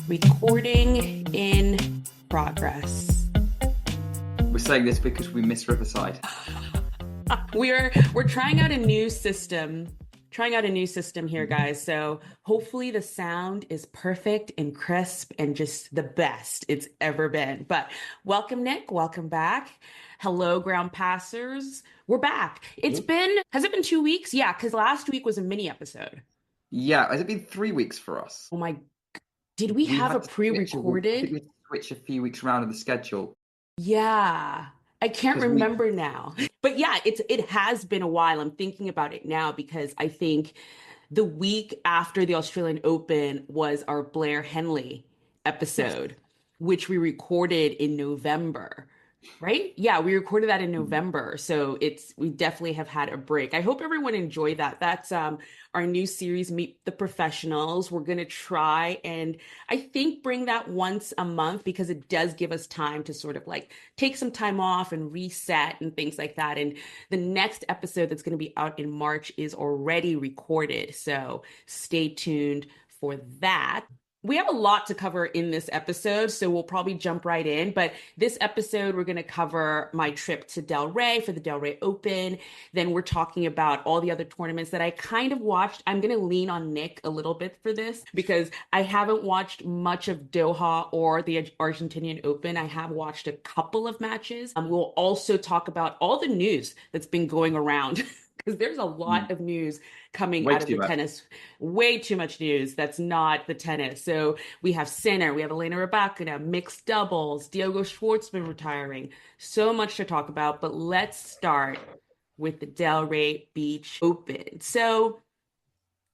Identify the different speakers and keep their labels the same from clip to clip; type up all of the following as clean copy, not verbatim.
Speaker 1: Recording in progress.
Speaker 2: We're saying this because we miss Riverside.
Speaker 1: We're trying out a new system. Trying out a new system here, guys. So hopefully the sound is perfect and crisp and just the best it's ever been. But welcome, Nick. Welcome back. Hello, ground passers. We're back. Has it been 2 weeks? Yeah, because last week was a mini episode.
Speaker 2: Yeah, has it been 3 weeks for us?
Speaker 1: Oh my, did we have a
Speaker 2: had to switch I
Speaker 1: pre-recorded?
Speaker 2: think we had to switch a few weeks around in the schedule.
Speaker 1: Yeah, I can't
Speaker 2: Because we,
Speaker 1: remember now. But yeah, it has been a while. I'm thinking about it now because I think the week after the Australian Open was our Blair Henley
Speaker 2: yes.
Speaker 1: episode, which we recorded in November. Right? Yeah, we recorded that in November. So we definitely have had a break. I hope everyone enjoyed that. That's our new series, Meet the Professionals. We're gonna try and I think bring that once a month because it does give us time to sort of like take some time off and reset and things like that. And the next episode that's gonna be out in March is already recorded. So stay tuned for that. We have a lot to cover in this episode, so we'll probably jump right in. But this episode, we're going to cover my trip to Delray for the Delray Open. Then we're talking about all the other tournaments that I kind of watched. I'm going to lean on Nick a little bit for this because I haven't watched much of Doha or the Argentinian Open. I have watched a couple of matches. We'll also talk about all the news that's been going around. Because there's a lot of news coming
Speaker 2: Way
Speaker 1: out of
Speaker 2: too
Speaker 1: the
Speaker 2: much.
Speaker 1: tennis. Way too much news that's not the tennis. So we have Sinner, we have Elena Rybakina, mixed doubles, Diogo Schwartzman retiring. So much to talk about, but let's start with the Delray Beach Open. So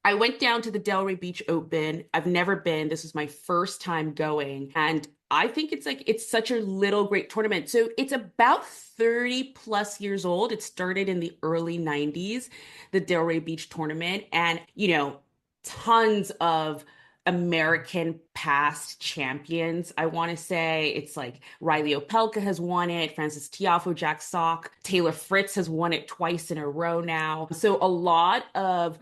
Speaker 1: I went down to the Delray Beach Open. I've never been. This was my first time going. And I think it's such a little great tournament. So it's about 30 plus years old. It started in the early 90s, the Delray Beach tournament. And, tons of American past champions. I want to say it's like Riley Opelka has won it, Francis Tiafoe, Jack Sock, Taylor Fritz has won it twice in a row now. So a lot of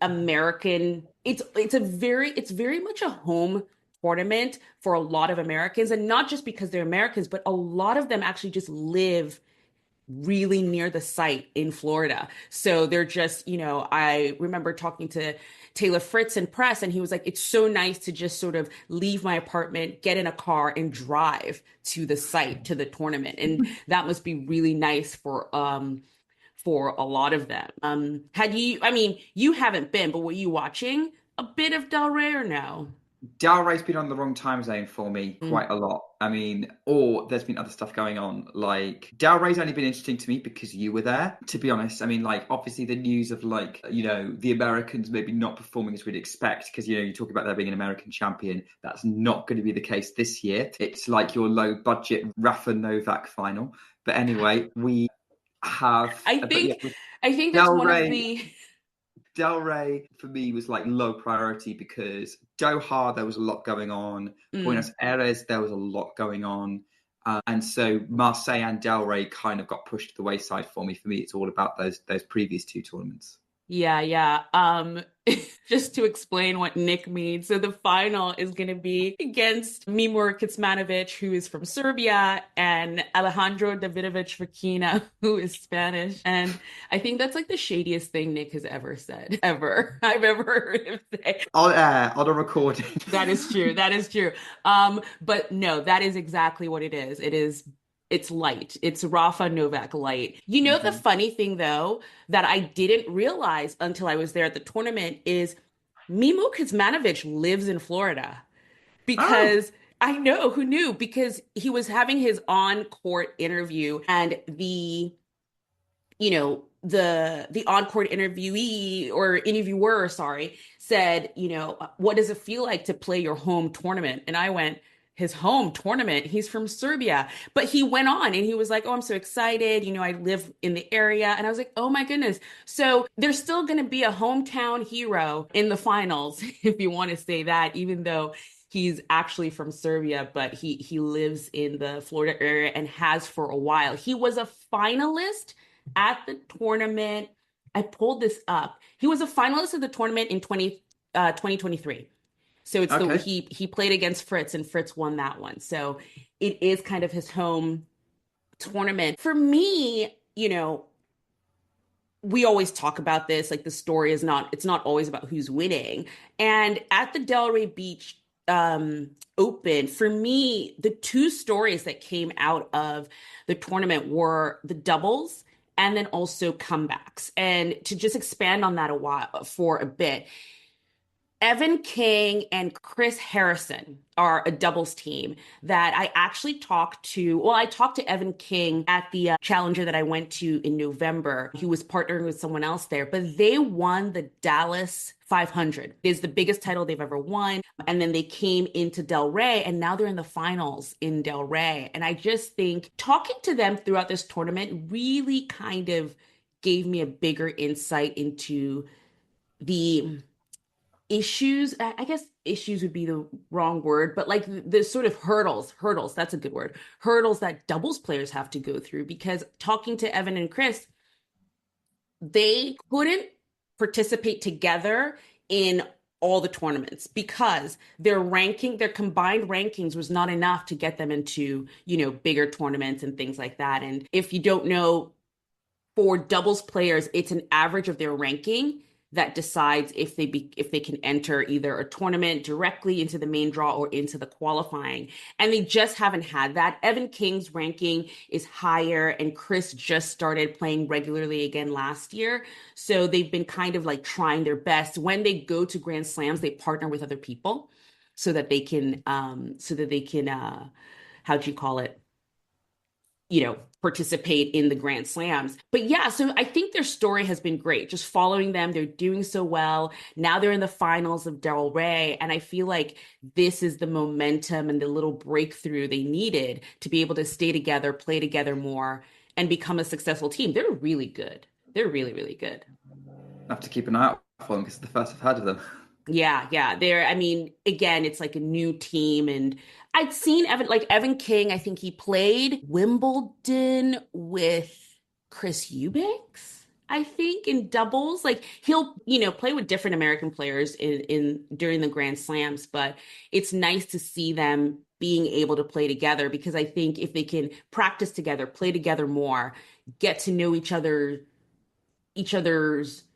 Speaker 1: American. It's very much a home tournament for a lot of Americans, and not just because they're Americans, but a lot of them actually just live really near the site in Florida. So they're just, I remember talking to Taylor Fritz in press, and he was like, it's so nice to just sort of leave my apartment, get in a car, and drive to the site, to the tournament. And that must be really nice for a lot of them. You haven't been, but were you watching a bit of Delray or no?
Speaker 2: Delray's been on the wrong time zone for me
Speaker 1: Mm.
Speaker 2: quite a lot. Or there's been other stuff going on. Like, Delray's only been interesting to me because you were there, to be honest. Obviously the news of the Americans maybe not performing as we'd expect, because, you talk about there being an American champion. That's not going to be the case this year. It's like your low budget Rafa Novak final. But anyway, we have,
Speaker 1: I
Speaker 2: but yeah,
Speaker 1: think I think that's one of
Speaker 2: Delray.
Speaker 1: the
Speaker 2: Delray for me was like low priority because Doha, there was a lot going on.
Speaker 1: mm.
Speaker 2: Buenos Aires, there was a lot going on. And so Marseille and Delray kind of got pushed to the wayside for me. For me, it's all about those previous two tournaments.
Speaker 1: Yeah, yeah. Just to explain what Nick means. So the final is going to be against Mimur Kecmanovic, who is from Serbia, and Alejandro Davidovich Fokina, who is Spanish. And I think that's like the shadiest thing Nick has ever said, ever. I've ever heard him say.
Speaker 2: On air, on a recording.
Speaker 1: That is true. That is true. But no, that is exactly what it is. It's light. It's Rafa Novak light. The funny thing though, that I didn't realize until I was there at the tournament is Mimo Kecmanovic lives in Florida
Speaker 2: Oh,
Speaker 1: because I know who knew because he was having his on-court interview and the on-court interviewee or interviewer, sorry, said, what does it feel like to play your home tournament? And I went, his home tournament. He's from Serbia. But he went on and he was like, oh, I'm so excited. I live in the area. And I was like, oh my goodness. So there's still going to be a hometown hero in the finals, if you want to say that, even though he's actually from Serbia, but he lives in the Florida area and has for a while. He was a finalist at the tournament. I pulled this up. He was a finalist of the tournament in 2023. So it's
Speaker 2: Okay.
Speaker 1: he played against Fritz and Fritz won that one. So it is kind of his home tournament. For me, we always talk about this, like the story is not, it's not always about who's winning. And at the Delray Beach Open, for me, the two stories that came out of the tournament were the doubles and then also comebacks. And to just expand on that for a bit, Evan King and Chris Harrison are a doubles team that I actually talked to. Well, I talked to Evan King at the Challenger that I went to in November. He was partnering with someone else there, but they won the Dallas 500. It's the biggest title they've ever won. And then they came into Delray and now they're in the finals in Delray. And I just think talking to them throughout this tournament really kind of gave me a bigger insight into the issues. I guess issues would be the wrong word, but like the sort of hurdles, that's a good word, hurdles that doubles players have to go through. Because talking to Evan and Chris, they couldn't participate together in all the tournaments because their combined rankings was not enough to get them into, bigger tournaments and things like that. And if you don't know, for doubles players, it's an average of their ranking that decides if they can enter either a tournament directly into the main draw or into the qualifying. And they just haven't had that. Evan King's ranking is higher, and Chris just started playing regularly again last year. So they've been kind of like trying their best. When they go to Grand Slams, they partner with other people so that they can how do you call it? Participate in the Grand Slams. But yeah, so I think their story has been great. Just following them, they're doing so well. Now they're in the finals of Delray, and I feel like this is the momentum and the little breakthrough they needed to be able to stay together, play together more, and become a successful team. They're really good. They're really, really good.
Speaker 2: I have to keep an eye out for them because it's the first I've heard of them.
Speaker 1: Yeah. I mean, again, it's like a new team. And I'd seen Evan King, I think he played Wimbledon with Chris Eubanks, I think, in doubles. Like he'll, play with different American players in during the Grand Slams, but it's nice to see them being able to play together because I think if they can practice together, play together more, get to know each other's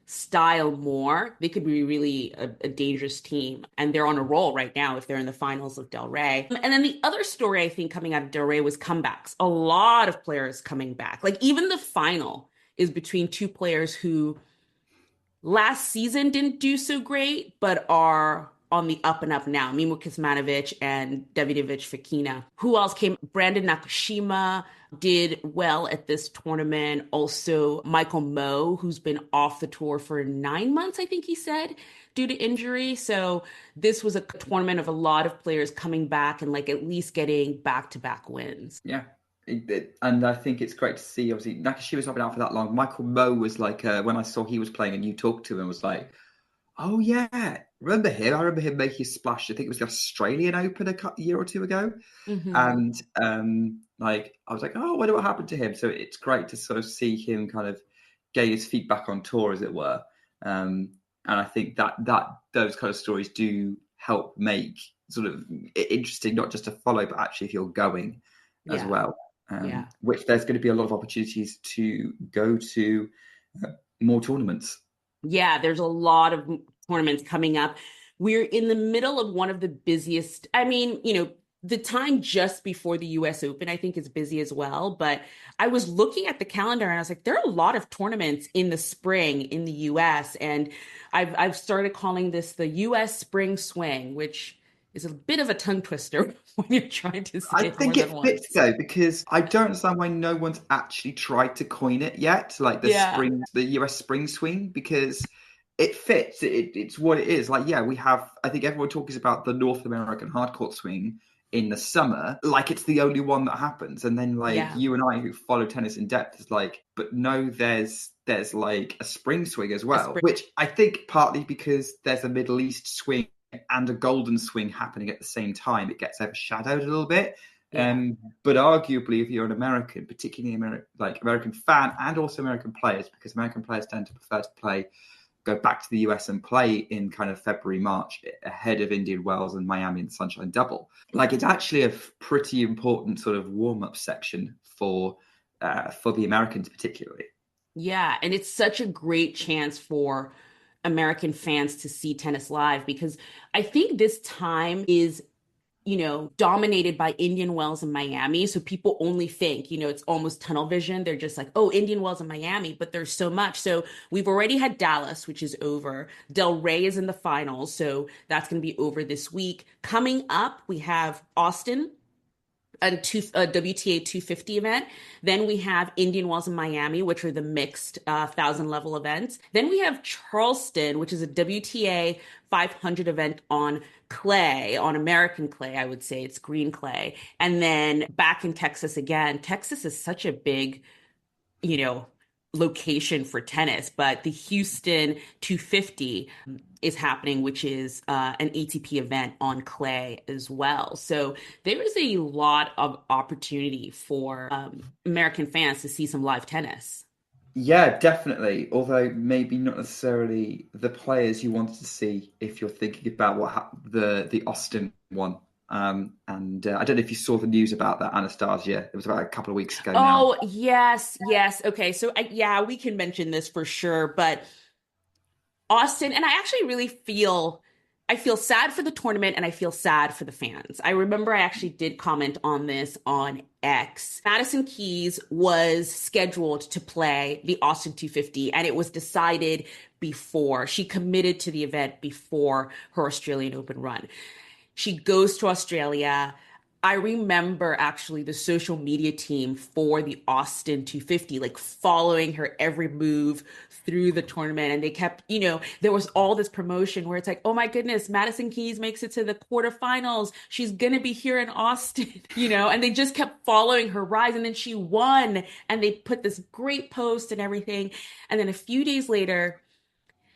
Speaker 1: style more, they could be really a dangerous team. And they're on a roll right now if they're in the finals of Delray. And then the other story I think coming out of Delray was comebacks. A lot of players coming back. Like even the final is between two players who last season didn't do so great, but are on the up and up now. Mimo Kuzmanovic and Davidovich Fekina. Who else came? Brandon Nakashima did well at this tournament. Also, Michael Moe, who's been off the tour for 9 months, I think he said, due to injury. So this was a tournament of a lot of players coming back and like at least getting back-to-back wins.
Speaker 2: Yeah. And I think it's great to see, obviously, Nakashima's not been out for that long. Michael Moe was like, when I saw he was playing and you talked to him, was like, oh, yeah, remember him? I remember him making a splash. I think it was the Australian Open a year or two ago.
Speaker 1: Mm-hmm.
Speaker 2: And I was like, oh, I wonder what happened to him. So it's great to sort of see him kind of getting his feet back on tour, as it were. And I think that those kind of stories do help make sort of it interesting, not just to follow, but actually if you're going as well.
Speaker 1: Yeah.
Speaker 2: Which there's going to be a lot of opportunities to go to more tournaments.
Speaker 1: Yeah, there's a lot of tournaments coming up. We're in the middle of one of the busiest. I mean, the time just before the US Open, I think is busy as well. But I was looking at the calendar and I was like, there are a lot of tournaments in the spring in the US. And I've started calling this the US Spring Swing, which is a bit of a tongue twister when you're trying to say
Speaker 2: I
Speaker 1: it more
Speaker 2: think
Speaker 1: than
Speaker 2: it
Speaker 1: once.
Speaker 2: fits though, because I don't understand why no one's actually tried to coin it yet, like
Speaker 1: Yeah.
Speaker 2: the US spring swing, because it fits. It's what it is. Like, yeah, we have, I think everyone talks about the North American hardcourt swing in the summer, like it's the only one that happens. And then like
Speaker 1: Yeah.
Speaker 2: you and I who follow tennis in depth is like, but no, there's like a spring swing as
Speaker 1: A
Speaker 2: well,
Speaker 1: spring.
Speaker 2: which I think partly because there's a Middle East swing and a golden swing happening at the same time, it gets overshadowed a little bit.
Speaker 1: Yeah.
Speaker 2: But arguably, if you're an American, particularly American fan and also American players, because American players tend to prefer to play go back to the US and play in kind of February, March ahead of Indian Wells and Miami and Sunshine Double. Like, it's actually a pretty important sort of warm-up section for the Americans particularly.
Speaker 1: Yeah, and it's such a great chance for American fans to see tennis live because I think this time is, dominated by Indian Wells and Miami. So people only think, it's almost tunnel vision. They're just like, oh, Indian Wells and Miami, but there's so much. So we've already had Dallas, which is over. Delray is in the finals. So that's going to be over this week. Coming up, we have Austin, a WTA 250 event. Then we have Indian Wells in Miami, which are the mixed 1,000 level events. Then we have Charleston, which is a WTA 500 event on clay, on American clay, I would say. It's green clay. And then back in Texas again. Texas is such a big, you know, location for tennis, but the Houston 250 is happening, which is an ATP event on clay as well. So there is a lot of opportunity for American fans to see some live tennis.
Speaker 2: Yeah, definitely. Although maybe not necessarily the players you wanted to see if you're thinking about the Austin one. And I don't know if you saw the news about that, Anastasia. It was about a couple of weeks ago now.
Speaker 1: Oh, yes, yes. Okay, so yeah, we can mention this for sure, but Austin, and I actually really I feel sad for the tournament and I feel sad for the fans. I remember I actually did comment on this on X. Madison Keys was scheduled to play the Austin 250 and it was decided before. She committed to the event before her Australian Open run. She goes to Australia. I remember actually the social media team for the Austin 250, like following her every move through the tournament. And they kept, there was all this promotion where it's like, oh my goodness, Madison Keys makes it to the quarterfinals. She's going to be here in Austin, and they just kept following her rise. And then she won and they put this great post and everything. And then a few days later,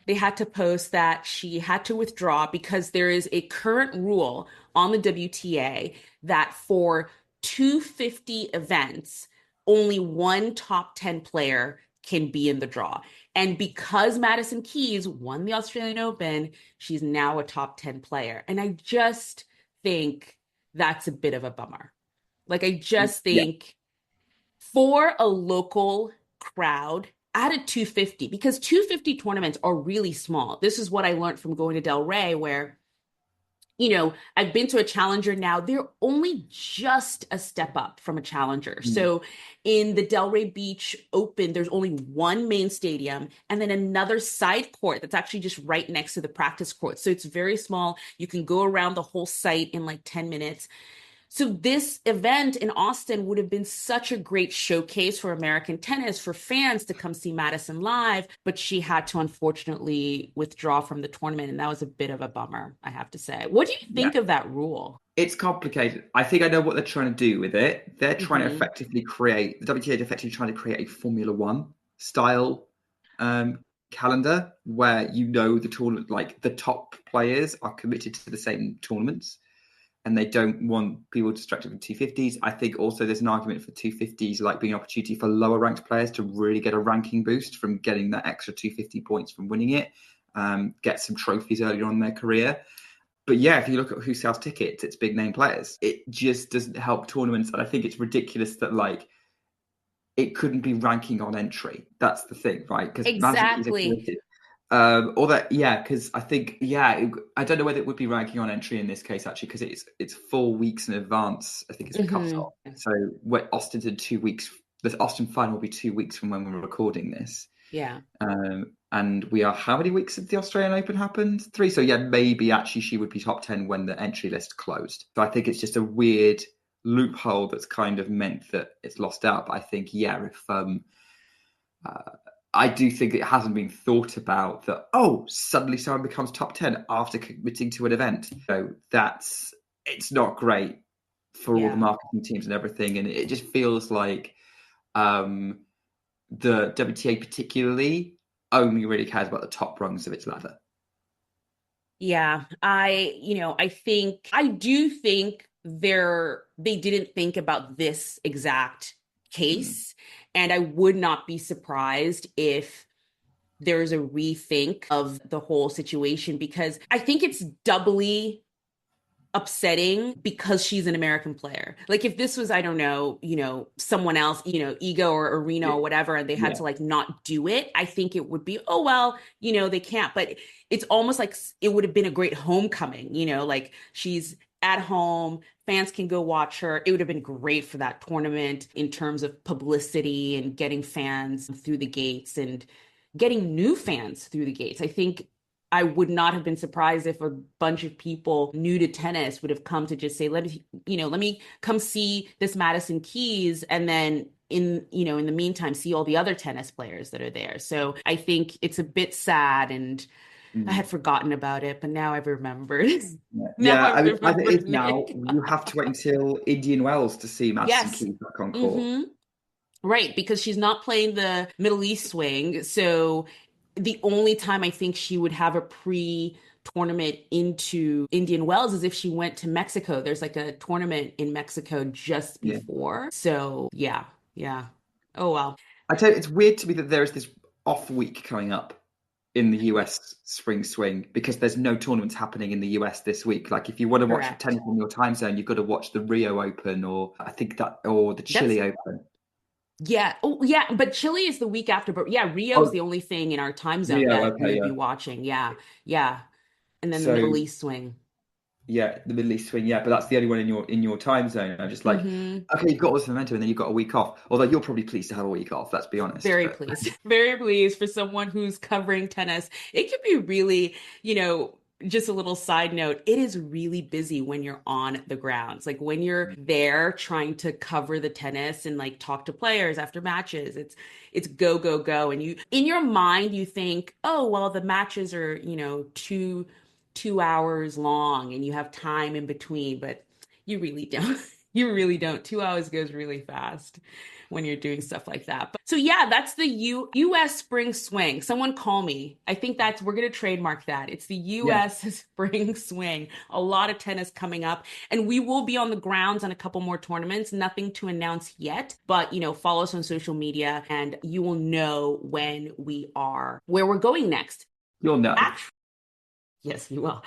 Speaker 1: they had to post that she had to withdraw because there is a current rule on the WTA that for 250 events, only one top 10 player can be in the draw. And because Madison Keys won the Australian Open, she's now a top 10 player. And I just think that's a bit of a bummer. Like, I just
Speaker 2: Yeah.
Speaker 1: think for a local crowd, at a 250 because 250 tournaments are really small. This is what I learned from going to Delray, where, I've been to a challenger now. They're only just a step up from a challenger. So in the Delray Beach Open, there's only one main stadium and then another side court that's actually just right next to the practice court. So it's very small. You can go around the whole site in like 10 minutes. So this event in Austin would have been such a great showcase for American tennis, for fans to come see Madison live, but she had to unfortunately withdraw from the tournament, and that was a bit of a bummer, I have to say. What do you
Speaker 2: Yeah.
Speaker 1: think of that rule?
Speaker 2: It's complicated. I think I know what they're trying to do with it. They're trying to
Speaker 1: Mhm.
Speaker 2: effectively create, the WTA is effectively trying to create a Formula One style calendar where the tournament, like the top players are committed to the same tournaments and they don't want people distracted with 250s. I think also there's an argument for 250s like being an opportunity for lower ranked players to really get a ranking boost from getting that extra 250 points from winning it, get some trophies earlier on in their career. But yeah, if you look at who sells tickets, it's big name players. It just doesn't help tournaments. And I think it's ridiculous that it couldn't be ranking on entry. That's the thing, right? Because Madison Keys are
Speaker 1: Exactly.
Speaker 2: committed. Because I think, I don't know whether it would be ranking on entry in this case, actually, because it's 4 weeks in advance. I think it's a
Speaker 1: Mhm.
Speaker 2: cut-off. So Austin's in 2 weeks. The Austin final will be 2 weeks from when we're recording this.
Speaker 1: Yeah.
Speaker 2: And we are, how many weeks since the Australian Open happened? 3. So yeah, maybe actually she would be top 10 when the entry list closed. So I think it's just a weird loophole that's kind of meant that it's lost out. But I think, if I do think it hasn't been thought about that, suddenly someone becomes top 10 after committing to an event. So it's not great for all the
Speaker 1: Yeah.
Speaker 2: marketing teams and everything. And it just feels like the WTA particularly only really cares about the top rungs of its ladder.
Speaker 1: Yeah, I do think they didn't think about this exact
Speaker 2: Mm.
Speaker 1: case, and I would not be surprised if there's a rethink of the whole situation, because I think it's doubly upsetting because she's an American player. Like if this was, I don't know, someone else, Ego or Arena
Speaker 2: Yeah.
Speaker 1: or whatever, and they had
Speaker 2: Yeah.
Speaker 1: to like not do it, I think it would be, oh, well, they can't. But it's almost like it would have been a great homecoming, like she's at home, fans can go watch her. It would have been great for that tournament in terms of publicity and getting fans through the gates and getting new fans through the gates. I think I would not have been surprised if a bunch of people new to tennis would have come to just say, let me come see this Madison Keys, and then in the meantime, see all the other tennis players that are there. So I think it's a bit sad, and I
Speaker 2: Mm.
Speaker 1: had forgotten about it, but now I've remembered. Now
Speaker 2: Yeah, I
Speaker 1: I've
Speaker 2: mean, as it
Speaker 1: remembered,
Speaker 2: is now,
Speaker 1: Nick.
Speaker 2: you have to wait until Indian Wells to see Madison
Speaker 1: Yes.
Speaker 2: Keys back on court.
Speaker 1: Hmm. Right, because she's not playing the Middle East swing. So the only time I think she would have a pre-tournament into Indian Wells is if she went to Mexico. There's like a tournament in Mexico just
Speaker 2: Yeah.
Speaker 1: before. So yeah, yeah. Oh well.
Speaker 2: I tell you, it's weird to me that there is this off week coming up in the US spring swing because there's no tournaments happening in the US this week. Like if you want to watch
Speaker 1: Correct.
Speaker 2: tennis in your time zone, you've got to watch the Rio Open or the
Speaker 1: That's
Speaker 2: Chile Open.
Speaker 1: Yeah. Oh, yeah. But Chile is the week after. But yeah, Rio is
Speaker 2: Oh,
Speaker 1: the only thing in our time zone
Speaker 2: Rio,
Speaker 1: that we
Speaker 2: okay,
Speaker 1: would
Speaker 2: yeah.
Speaker 1: be watching. Yeah. Yeah. And then the
Speaker 2: So
Speaker 1: Middle East swing.
Speaker 2: yeah, the Middle East swing, yeah, but that's the only one in your time zone. And I'm just like,
Speaker 1: Hmm.
Speaker 2: okay, you've got all this momentum, and then you've got a week off. Although you're probably pleased to have a week off, let's be honest.
Speaker 1: Very
Speaker 2: But
Speaker 1: pleased. Very pleased for someone who's covering tennis. It can be really, just a little side note, it is really busy when you're on the grounds. Like when you're there trying to cover the tennis and like talk to players after matches, it's go, go, go. And you in your mind you think, oh, well, the matches are, 2 hours long and you have time in between, but you really don't. You really don't. 2 hours goes really fast when you're doing stuff like that. But so yeah, that's the US spring swing. Someone call me. I think we're gonna trademark that. It's the
Speaker 2: yeah,
Speaker 1: US spring swing. A lot of tennis coming up. And we will be on the grounds on a couple more tournaments. Nothing to announce yet, but follow us on social media and you will know when where we're going next.
Speaker 2: you'll know.
Speaker 1: Actually, yes, you will.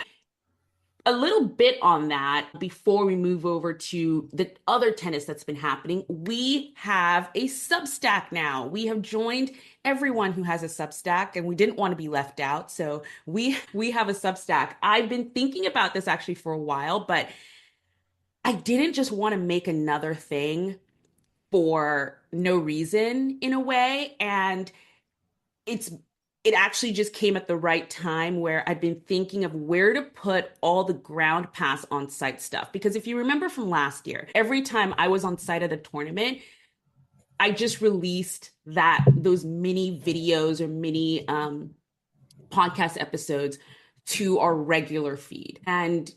Speaker 1: A little bit on that before we move over to the other tennis that's been happening. We have a Substack now. We have joined everyone who has a Substack, and we didn't want to be left out. So we have a Substack. I've been thinking about this actually for a while, but I didn't just want to make another thing for no reason in a way. And it's it actually just came at the right time where I'd been thinking of where to put all the ground pass on site stuff. Because if you remember from last year, every time I was on site at a tournament, I just released those mini videos or mini podcast episodes to our regular feed. And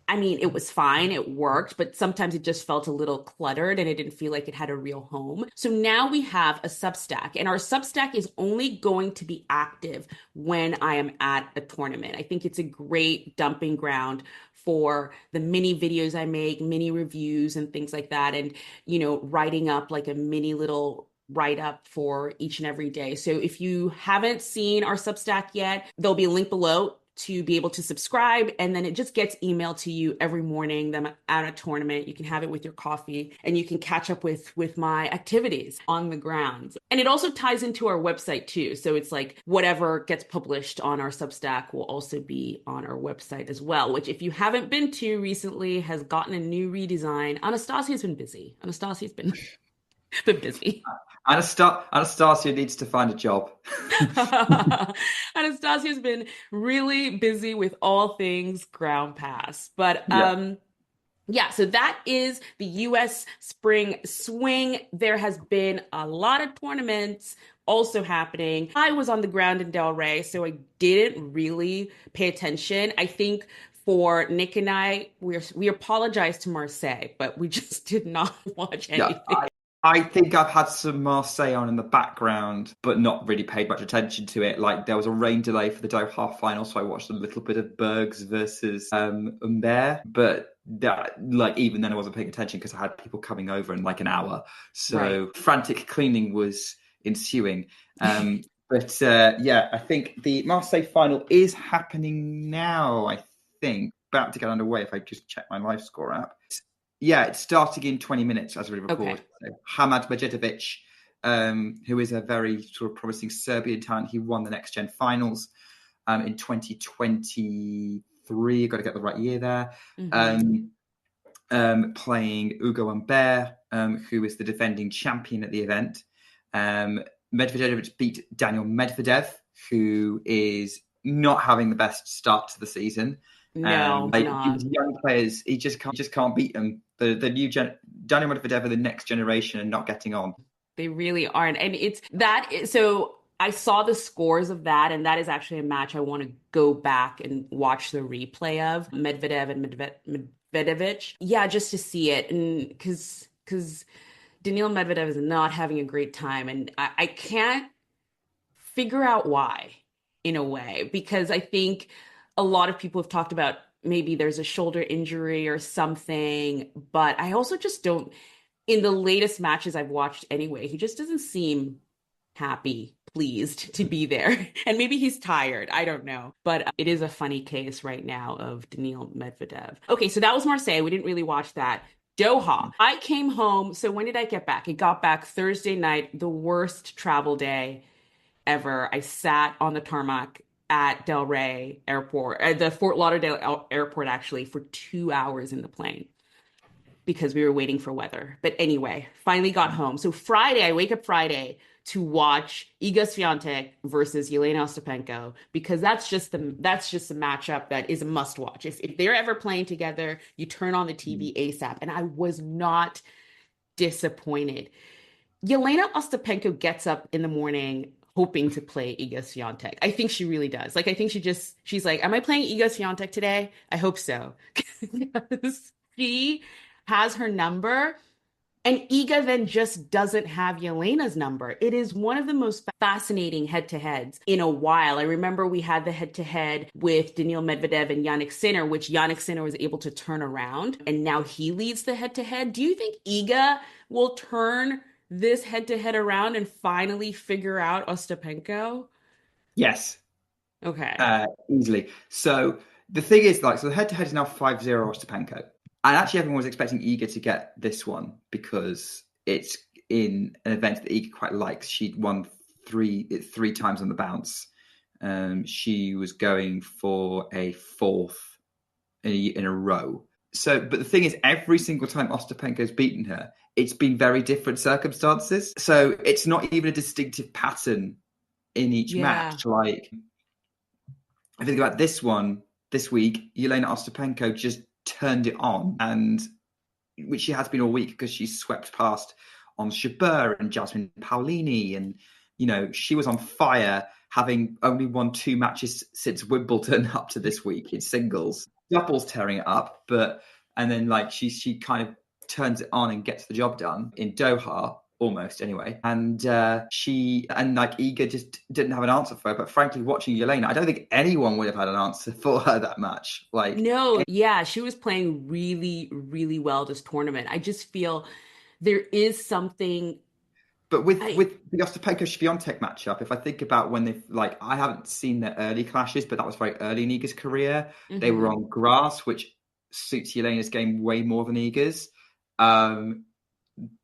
Speaker 1: I mean, it was fine, it worked, but sometimes it just felt a little cluttered and it didn't feel like it had a real home. So now we have a Substack, and our Substack is only going to be active when I am at a tournament. I think it's a great dumping ground for the mini videos I make, mini reviews, and things like that. And, writing up like a mini little write up for each and every day. So if you haven't seen our Substack yet, there'll be a link below to be able to subscribe, and then it just gets emailed to you every morning that I'm at a tournament. You can have it with your coffee and you can catch up with my activities on the grounds. And it also ties into our website too. So it's like whatever gets published on our Substack will also be on our website as well, which if you haven't been to recently has gotten a new redesign. Anastasia's been busy. Anastasia's been been busy.
Speaker 2: Anastasia needs to find a job.
Speaker 1: Anastasia's been really busy with all things ground pass. But
Speaker 2: Yeah.
Speaker 1: yeah, so that is the US spring swing. There has been a lot of tournaments also happening. I was on the ground in Delray, so I didn't really pay attention. I think for Nick and I, we apologize to Marseille, but we just did not watch
Speaker 2: Yeah,
Speaker 1: anything.
Speaker 2: I think I've had some Marseille on in the background, but not really paid much attention to it. Like there was a rain delay for the Doha final, so I watched a little bit of Bergs versus Humbert, but like even then I wasn't paying attention because I had people coming over in like an hour.
Speaker 1: Right.
Speaker 2: So frantic cleaning was ensuing. But yeah, I think the Marseille final is happening now, I think. About to get underway if I just check my live score app. Yeah, it's starting in 20 minutes as we record.
Speaker 1: Okay.
Speaker 2: So, Hamad Medjedovic, who is a very sort of promising Serbian talent, he won the Next Gen finals in 2023. Got to get the right year there. Playing Ugo Humbert, who is the defending champion at the event. Medvedev beat Daniel Medvedev, who is not having the best start to the season.
Speaker 1: No, not.
Speaker 2: These young players, he just can't beat them. The new Daniel Medvedev are the next generation and not getting on.
Speaker 1: They really aren't. And it's that. So I saw the scores of that, and that is actually a match I want to go back and watch the replay of Medvedev and Medvedevic. Yeah, just to see it. And because Daniil Medvedev is not having a great time. And I can't figure out why, in a way, because I think a lot of people have talked about maybe there's a shoulder injury or something, but I also just don't, in the latest matches I've watched anyway, he just doesn't seem happy, pleased to be there. And maybe he's tired. I don't know. But it is a funny case right now of Daniil Medvedev. Okay, so that was Marseille. We didn't really watch that. Doha. I came home. So when did I get back? I got back Thursday night, the worst travel day ever. I sat on the tarmac at Delray Airport, the Fort Lauderdale Airport, actually, for 2 hours in the plane because we were waiting for weather. But anyway, finally got home. So Friday, I wake up Friday to watch Iga Swiatek versus Elena Ostapenko, because that's just a matchup that is a must watch. If they're ever playing together, you turn on the TV ASAP. And I was not disappointed. Elena Ostapenko gets up in the morning hoping to play Iga Swiatek. I think she really does. Like, I think she's like, am I playing Iga Swiatek today? I hope so. Because she has her number. And Iga then just doesn't have Yelena's number. It is one of the most fascinating head-to-heads in a while. I remember we had the head-to-head with Daniil Medvedev and Jannik Sinner, which Jannik Sinner was able to turn around, and now he leads the head-to-head. Do you think Iga will turn this head-to-head around and finally figure out Ostapenko?
Speaker 2: Yes.
Speaker 1: Okay.
Speaker 2: Easily. So the thing is, so the head-to-head is now 5-0 Ostapenko. And actually, everyone was expecting Iga to get this one because it's in an event that Iga quite likes. She'd won three times on the bounce. She was going for a fourth in a row. So, but the thing is, every single time Ostapenko's beaten her, it's been very different circumstances. So it's not even a distinctive pattern in each match. Like, I think about this one this week, Elena Ostapenko just turned it on, and which she has been all week because she swept past on Jabeur and Jasmine Paolini, and she was on fire, having only won 2 matches since Wimbledon up to this week in singles. Doubles tearing it up, and then she kind of turns it on and gets the job done in Doha. Almost anyway, and Iga just didn't have an answer for her. But frankly, watching Elena, I don't think anyone would have had an answer for her that match.
Speaker 1: She was playing really, really well this tournament. I just feel there is something.
Speaker 2: But with the Ostapenko-Swiatek matchup, if I think about when they've I haven't seen their early clashes, but that was very early in Iga's career. Mm-hmm. They were on grass, which suits Elena's game way more than Iga's.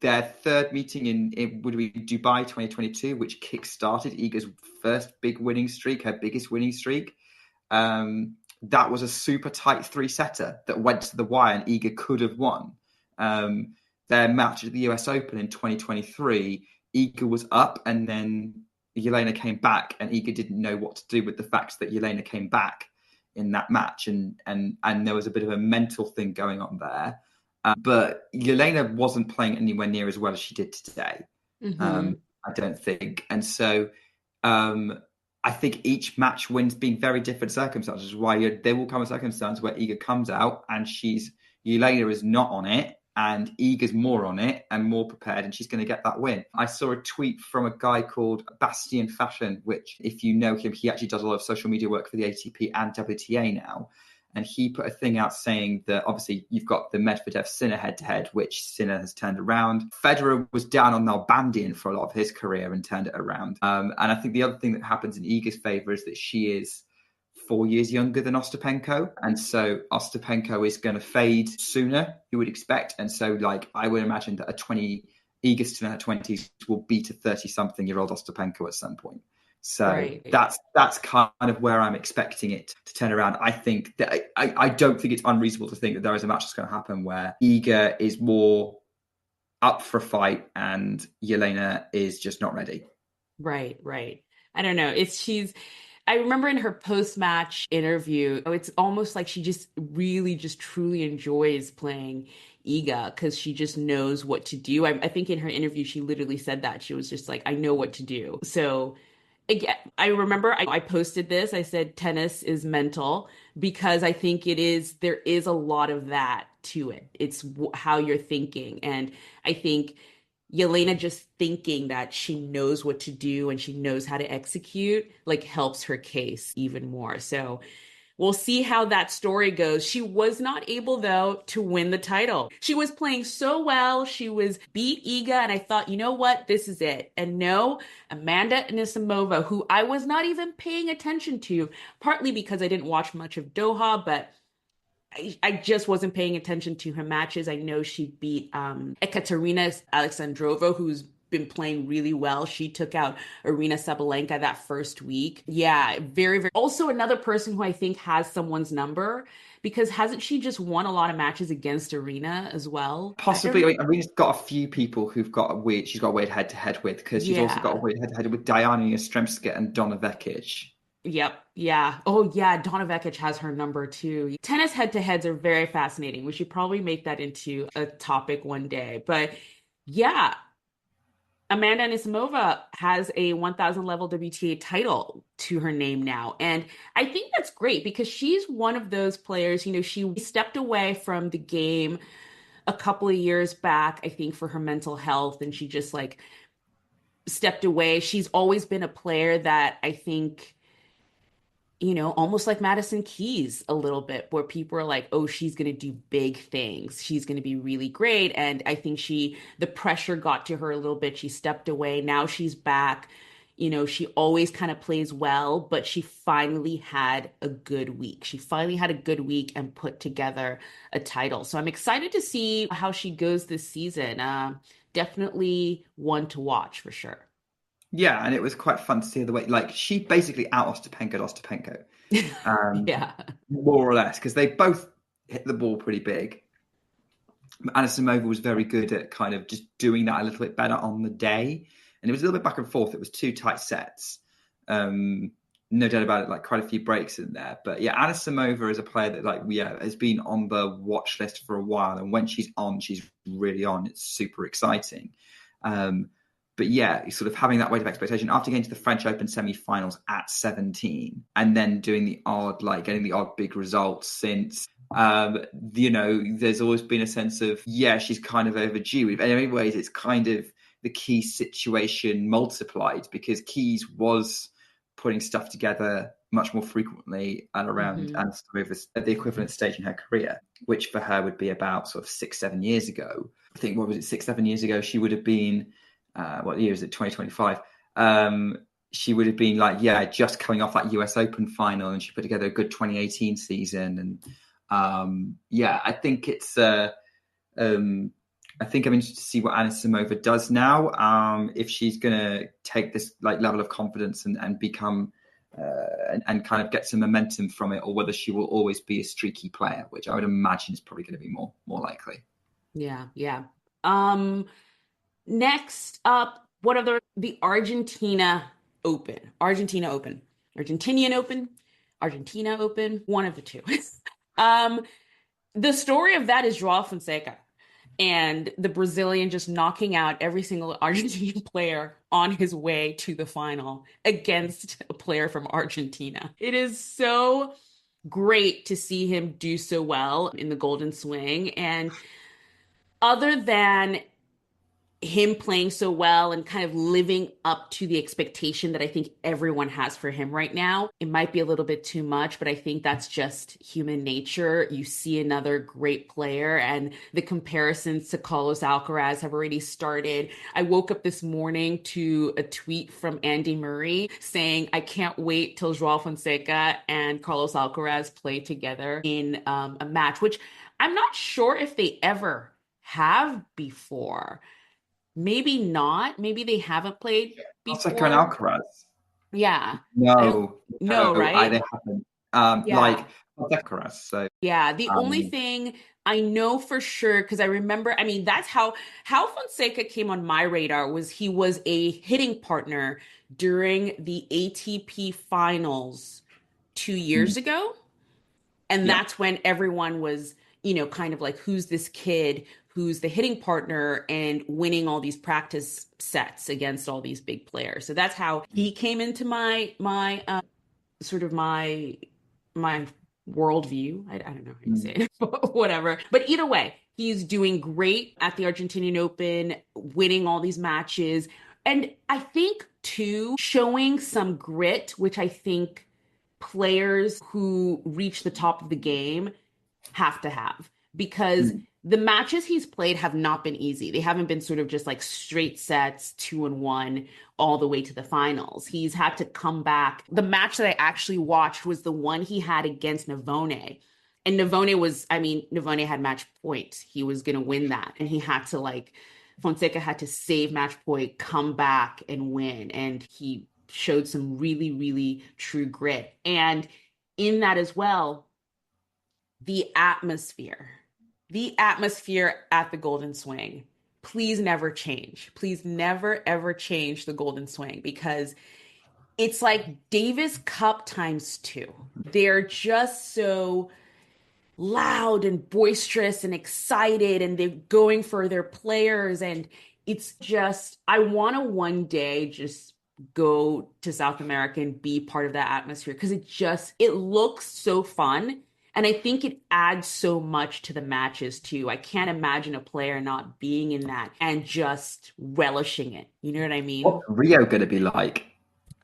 Speaker 2: Their third meeting in would be Dubai 2022, which kick-started Iga's first big winning streak, her biggest winning streak. That was a super tight 3-setter that went to the wire and Iga could have won. Their match at the US Open in 2023, Iga was up and then Elena came back, and Iga didn't know what to do with the fact that Elena came back in that match. And there was a bit of a mental thing going on there. But Elena wasn't playing anywhere near as well as she did today. Mm-hmm. I don't think. And so I think each match win's been very different circumstances. Why there will come a circumstance where Iga comes out and Elena is not on it, and Iga's more on it and more prepared, and she's going to get that win. I saw a tweet from a guy called Bastien Fashion, which, if you know him, he actually does a lot of social media work for the ATP and WTA now. and he put a thing out saying that obviously you've got the Medvedev-Sinner head-to-head, which Sinner has turned around. Federer was down on Nalbandian for a lot of his career and turned it around. And I think the other thing that happens in Iga's favour is that she is 4 years younger than Ostapenko. And so Ostapenko is going to fade sooner, you would expect. And so, like, I would imagine that Iga still in her 20s will beat a 30-something-year-old Ostapenko at some point. So
Speaker 1: Right.
Speaker 2: that's kind of where I'm expecting it to turn around. I think that I don't think it's unreasonable to think that there is a match that's going to happen where Iga is more up for a fight and Elena is just not ready.
Speaker 1: Right, right. I don't know. I remember in her post-match interview, it's almost like she just really just truly enjoys playing Iga because she just knows what to do. I think in her interview, she literally said that. She was just like, I know what to do. So again, I remember I posted this. I said tennis is mental because I think there is a lot of that to it. It's how you're thinking. And I think Yelena just thinking that she knows what to do and she knows how to execute, like helps her case even more. So we'll see how that story goes. She was not able, though, to win the title. She was playing so well. She was beat Iga, and I thought, you know what? This is it. And no, Amanda Anisimova, who I was not even paying attention to, partly because I didn't watch much of Doha, but I just wasn't paying attention to her matches. I know she beat Ekaterina Alexandrova, who's been playing really well. She took out Arina Sabalenka that first week. Yeah, very, very. Also, another person who I think has someone's number because hasn't she just won a lot of matches against Arina as well?
Speaker 2: Possibly. I mean, Arina's got a few people she's got a weird head-to-head with because she's also got a
Speaker 1: Yeah.
Speaker 2: weird head-to-head with Diana Yastremska and Donna Vekic.
Speaker 1: Yep. Yeah. Oh, yeah. Donna Vekic has her number too. Tennis head-to-heads are very fascinating. We should probably make that into a topic one day. But yeah, Amanda Anisimova has a 1000 level WTA title to her name now. And I think that's great because she's one of those players, she stepped away from the game a couple of years back, I think, for her mental health. And she just like stepped away. She's always been a player that I think almost like Madison Keys a little bit, where people are like, oh, she's going to do big things. She's going to be really great. And I think the pressure got to her a little bit. She stepped away. Now she's back. She always kind of plays well, but she finally had a good week. She finally had a good week and put together a title. So I'm excited to see how she goes this season. Definitely one to watch for sure.
Speaker 2: Yeah, and it was quite fun to see the way, like, she basically out-Ostapenko'd
Speaker 1: Yeah.
Speaker 2: more or less, because they both hit the ball pretty big. Anisimova was very good at kind of just doing that a little bit better on the day. And it was a little bit back and forth. It was two tight sets. No doubt about it, like quite a few breaks in there. But yeah, Anisimova is a player that has been on the watch list for a while. And when she's on, she's really on. It's super exciting. But yeah, sort of having that weight of expectation after getting to the French Open semi-finals at 17 and then doing getting the odd big results since, there's always been a sense of, yeah, she's kind of overdue. In many ways, it's kind of the Keys situation multiplied because Keys was putting stuff together much more frequently and around and at the equivalent stage in her career, which for her would be about sort of 6-7 years ago. I think, 6-7 years ago, she would have been, what year is it, 2025? She would have been just coming off that US Open final, and she put together a good 2018 season. And I think it's, I think I'm interested to see what Anisimova does now. If she's going to take this level of confidence and become and kind of get some momentum from it, or whether she will always be a streaky player, which I would imagine is probably going to be more likely.
Speaker 1: Yeah, yeah. Next up, what are the Argentina Open? Argentinian Open, Argentina Open, one of the two. The story of that is Joao Fonseca and the Brazilian just knocking out every single Argentinian player on his way to the final against a player from Argentina. It is so great to see him do so well in the Golden Swing. And other than him playing so well and kind of living up to the expectation that I think everyone has for him right now. It might be a little bit too much, but I think that's just human nature. You see another great player, and the comparisons to Carlos Alcaraz have already started. I woke up this morning to a tweet from Andy Murray saying, I can't wait till Joao Fonseca and Carlos Alcaraz play together in a match, which I'm not sure if they ever have before. Maybe not. Maybe they haven't played
Speaker 2: Fonseca and
Speaker 1: before.
Speaker 2: Alcaraz.
Speaker 1: Yeah. I don't
Speaker 2: No,
Speaker 1: know,
Speaker 2: no,
Speaker 1: right?
Speaker 2: they haven't.
Speaker 1: Yeah.
Speaker 2: Alcaraz. So,
Speaker 1: Yeah. The only
Speaker 2: um,
Speaker 1: thing I know for sure, because I remember, I mean, that's how Fonseca came on my radar was he was a hitting partner during the ATP finals 2 years ago. And
Speaker 2: yeah.
Speaker 1: that's when everyone was, kind of like, who's this kid who's the hitting partner and winning all these practice sets against all these big players. So that's how he came into my sort of my worldview. I don't know how you say
Speaker 2: Mm.
Speaker 1: it, but whatever. But either way, he's doing great at the Argentinian Open, winning all these matches. And I think too, showing some grit, which I think players who reach the top of the game have to have, because
Speaker 2: Mm.
Speaker 1: the matches he's played have not been easy. They haven't been sort of just like straight sets, 2-1, all the way to the finals. He's had to come back. The match that I actually watched was the one he had against Navone. And Navone had match point. He was going to win that. And he had to Fonseca had to save match point, come back and win. And he showed some really, really true grit. And in that as well, the atmosphere, the atmosphere at the Golden Swing. Please never change. Please never, ever change the Golden Swing, because it's like Davis Cup times two. They're just so loud and boisterous and excited, and they're going for their players. And it's just, I want to one day just go to South America and be part of that atmosphere, because it looks so fun. And I think it adds so much to the matches too. I can't imagine a player not being in that and just relishing it. You know what I mean?
Speaker 2: What's Rio going to be like?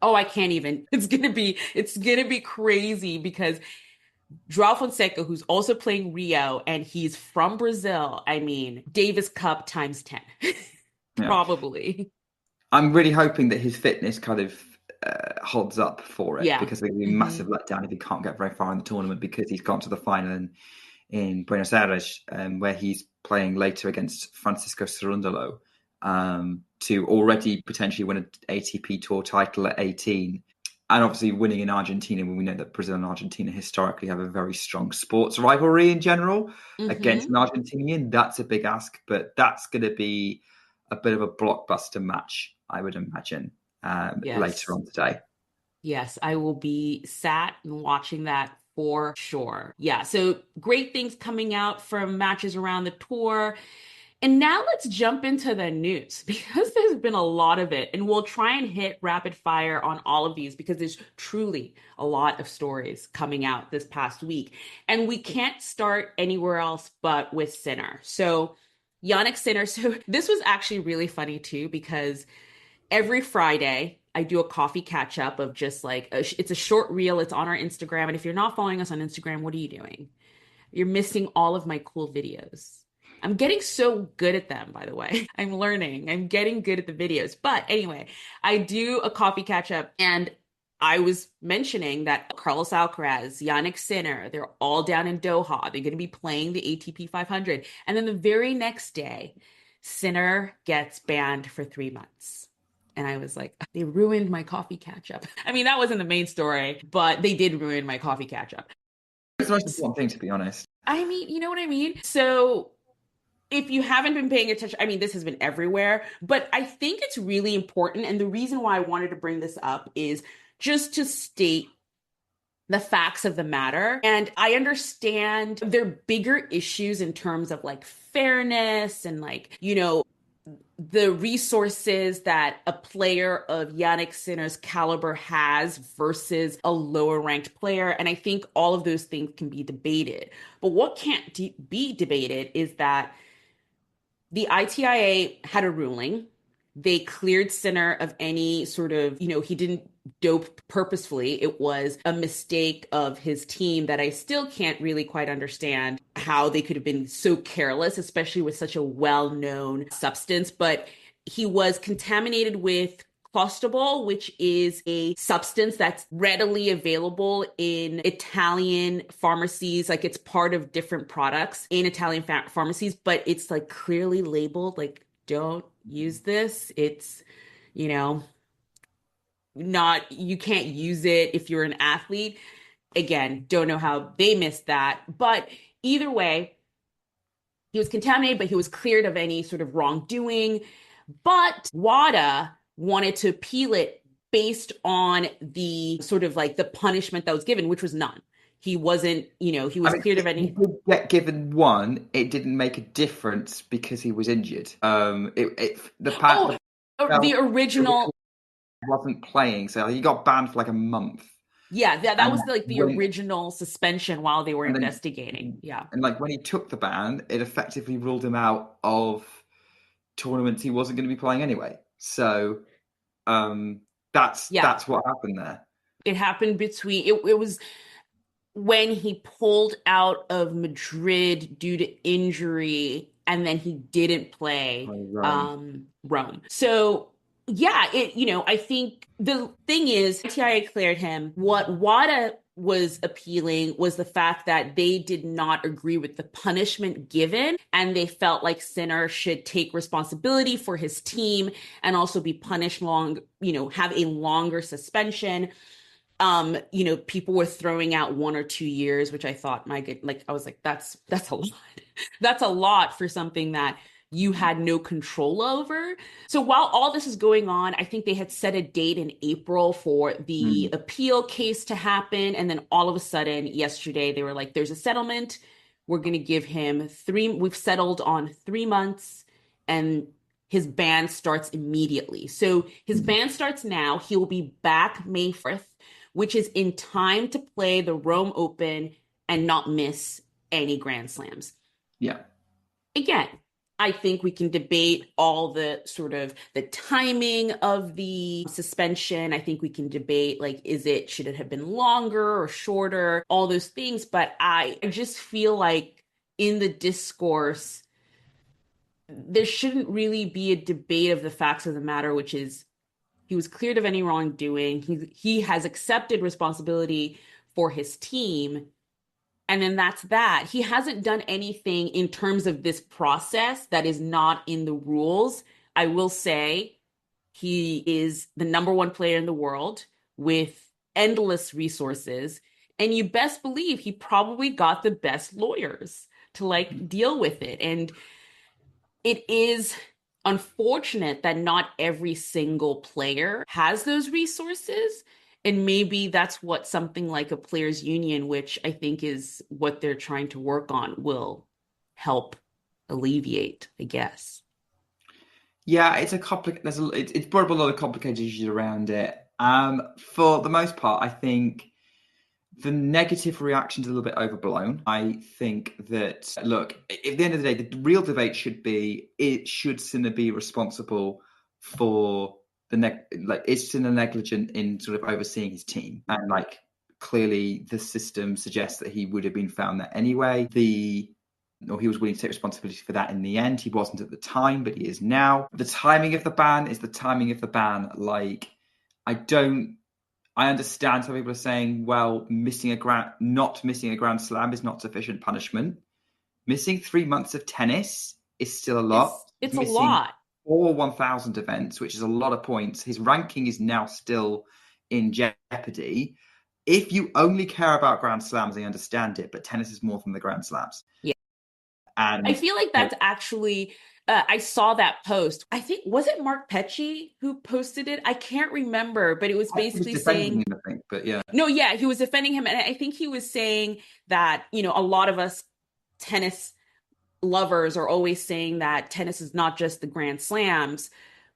Speaker 1: Oh, I can't even. It's gonna be crazy, because Joao Fonseca, who's also playing Rio, and he's from Brazil. I mean, Davis Cup times 10,
Speaker 2: Yeah.
Speaker 1: probably.
Speaker 2: I'm really hoping that his fitness kind of holds up for it,
Speaker 1: Yeah.
Speaker 2: because it would be a
Speaker 1: Hmm.
Speaker 2: massive letdown if he can't get very far in the tournament, because he's gone to the final in Buenos Aires, where he's playing later against Francisco Cerundolo, to already potentially win an ATP Tour title at 18. And obviously winning in Argentina, when we know that Brazil and Argentina historically have a very strong sports rivalry in general against
Speaker 1: Hmm.
Speaker 2: an Argentinian. That's a big ask, but that's going to be a bit of a blockbuster match, I would imagine, later
Speaker 1: Yes.
Speaker 2: on today.
Speaker 1: Yes, I will be sat and watching that for sure. Yeah, so great things coming out from matches around the tour. And now let's jump into the news, because there's been a lot of it. And we'll try and hit rapid fire on all of these, because there's truly a lot of stories coming out this past week. And we can't start anywhere else but with Sinner. So Yannick Sinner. So this was actually really funny too, because every Friday I do a coffee catch up of just it's a short reel. It's on our Instagram. And if you're not following us on Instagram, what are you doing? You're missing all of my cool videos. I'm getting so good at them, by the way. I'm learning. I'm getting good at the videos. But anyway, I do a coffee catch up, and I was mentioning that Carlos Alcaraz, Jannik Sinner, they're all down in Doha. They're going to be playing the ATP 500. And then the very next day, Sinner gets banned for 3 months. And I was like, they ruined my coffee catch up. I mean, that wasn't the main story, but they did ruin my coffee catch up.
Speaker 2: It's the most important thing, to be honest.
Speaker 1: I mean, you know what I mean? So if you haven't been paying attention, I mean, this has been everywhere, but I think it's really important. And the reason why I wanted to bring this up is just to state the facts of the matter. And I understand there are bigger issues in terms of fairness and the resources that a player of Yannick Sinner's caliber has versus a lower ranked player. And I think all of those things can be debated. But what can't be debated is that The ITIA had a ruling. They cleared Sinner of any sort of, he didn't dope purposefully. It was a mistake of his team that I still can't really quite understand how they could have been so careless, especially with such a well-known substance. But he was contaminated with clostebol, which is a substance that's readily available in Italian pharmacies. Like it's part of different products in Italian pharmacies, but it's like clearly labeled, like, don't use this. It's, you know, not, you can't use it if you're an athlete. Again, don't know how they missed that. But either way, he was contaminated, but he was cleared of any sort of wrongdoing. But WADA wanted to appeal it based on the sort of like the punishment that was given, which was none. He wasn't, he was cleared of
Speaker 2: He
Speaker 1: any.
Speaker 2: did get given one. It didn't make a difference because he was injured. The
Speaker 1: The original.
Speaker 2: wasn't playing, so he got banned for like a month.
Speaker 1: Yeah, that
Speaker 2: And
Speaker 1: was like the
Speaker 2: when
Speaker 1: original suspension while they were
Speaker 2: and then
Speaker 1: investigating. Yeah.
Speaker 2: and like when he took the ban, it effectively ruled him out of tournaments he wasn't going to be playing anyway. So
Speaker 1: Yeah.
Speaker 2: that's what happened there.
Speaker 1: It happened between it was when he pulled out of Madrid due to injury and then he didn't play Rome. So yeah, I think the thing is TIA cleared him. What WADA was appealing was the fact that they did not agree with the punishment given and they felt like Sinner should take responsibility for his team and also be punished have a longer suspension. People were throwing out 1 or 2 years, which I thought, my good, like I was like, that's a lot. That's a lot for something that you had no control over. So while all this is going on, I think they had set a date in April for the appeal case to happen. And then all of a sudden, yesterday, they were like, there's a settlement. We're going to give him we've settled on 3 months and his ban starts immediately. So his ban starts now. He will be back May 4th, which is in time to play the Rome Open and not miss any Grand Slams.
Speaker 2: Yeah.
Speaker 1: Again, I think we can debate all the sort of the timing of the suspension. I think we can debate like, should it have been longer or shorter, all those things. But I just feel like in the discourse, there shouldn't really be a debate of the facts of the matter, which is he was cleared of any wrongdoing. He has accepted responsibility for his team. And then that's that. He hasn't done anything in terms of this process that is not in the rules. I will say he is the number one player in the world with endless resources. And you best believe he probably got the best lawyers to like deal with it. And it is unfortunate that not every single player has those resources. And maybe that's what something like a players union, which I think is what they're trying to work on, will help alleviate, I guess.
Speaker 2: Yeah, it's it's brought up a lot of complicated issues around it. For the most part, I think the negative reaction is a little bit overblown. I think that, look, at the end of the day, the real debate should be, should Sinner be responsible for is Sinner negligent in sort of overseeing his team? And like, clearly the system suggests that he would have been found there anyway. Or he was willing to take responsibility for that in the end. He wasn't at the time, but he is now. The timing of the ban is the timing of the ban. Like, I understand some people are saying, well, not missing a Grand Slam is not sufficient punishment. Missing 3 months of tennis is still a lot.
Speaker 1: It's a lot.
Speaker 2: 4 1,000 events, which is a lot of points. His ranking is now still in jeopardy. If you only care about Grand Slams, I understand it, but tennis is more than the Grand Slams.
Speaker 1: Yeah.
Speaker 2: And
Speaker 1: I feel like that's actually... I saw that post. I think, was it Mark Pecci who posted it? I can't remember, but it was basically saying,
Speaker 2: him, I think, but yeah.
Speaker 1: No, yeah, he was defending him. And I think he was saying that, a lot of us tennis lovers are always saying that tennis is not just the Grand Slams,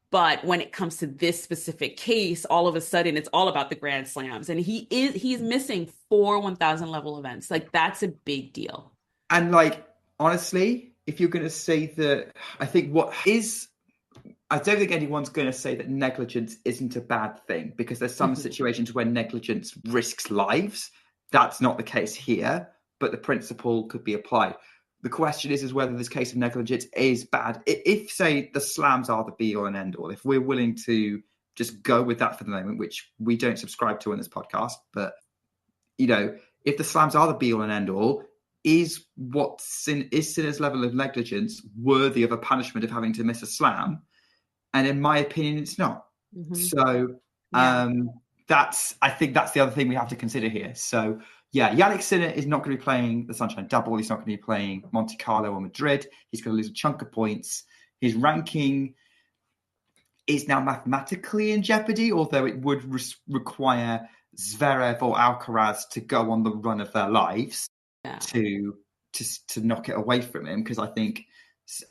Speaker 1: but when it comes to this specific case, all of a sudden it's all about the Grand Slams. And he's missing 4 1,000 level events. Like, that's a big deal.
Speaker 2: And like, honestly, if you're going to say that, I don't think anyone's going to say that negligence isn't a bad thing, because there's some situations where negligence risks lives. That's not the case here, but the principle could be applied. The question is whether this case of negligence is bad. If, say, the slams are the be-all and end-all, if we're willing to just go with that for the moment, which we don't subscribe to on this podcast, but, if the slams are the be-all and end-all, is Sinner's level of negligence worthy of a punishment of having to miss a slam? And in my opinion, it's not. So I think that's the other thing we have to consider here. So yeah, Jannik Sinner is not going to be playing the Sunshine Double. He's not going to be playing Monte Carlo or Madrid. He's going to lose a chunk of points. His ranking is now mathematically in jeopardy, although it would require Zverev or Alcaraz to go on the run of their lives to knock it away from him, because I think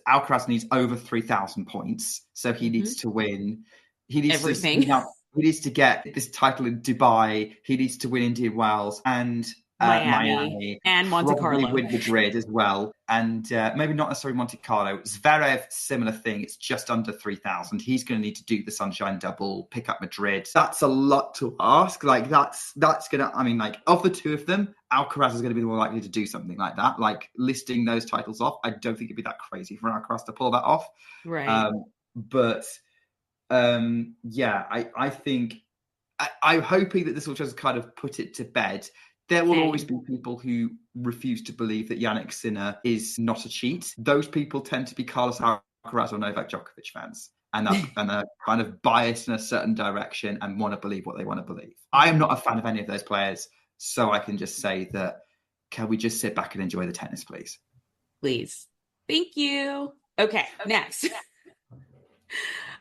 Speaker 2: Alcaraz needs over 3,000 points, so he needs to win. He needs everything. He needs to get this title in Dubai. He needs to win Indian Wells and Miami
Speaker 1: and Monte Carlo.
Speaker 2: Probably win Madrid as well, and maybe not necessarily Monte Carlo. Zverev, similar thing. It's just under 3,000. He's going to need to do the Sunshine Double, pick up Madrid. That's a lot to ask. Like that's going to. I mean, like of the two of them, Alcaraz is going to be the more likely to do something like that. Like listing those titles off, I don't think it'd be that crazy for Alcaraz to pull that off.
Speaker 1: Right.
Speaker 2: I think I'm hoping that this will just kind of put it to bed. There will always be people who refuse to believe that Jannik Sinner is not a cheat. Those people tend to be Carlos Alcaraz or Novak Djokovic fans, and are kind of biased in a certain direction and want to believe what they want to believe. I am not a fan of any of those players, so I can just say that, can we just sit back and enjoy the tennis, please?
Speaker 1: Please. Thank you. Okay, next.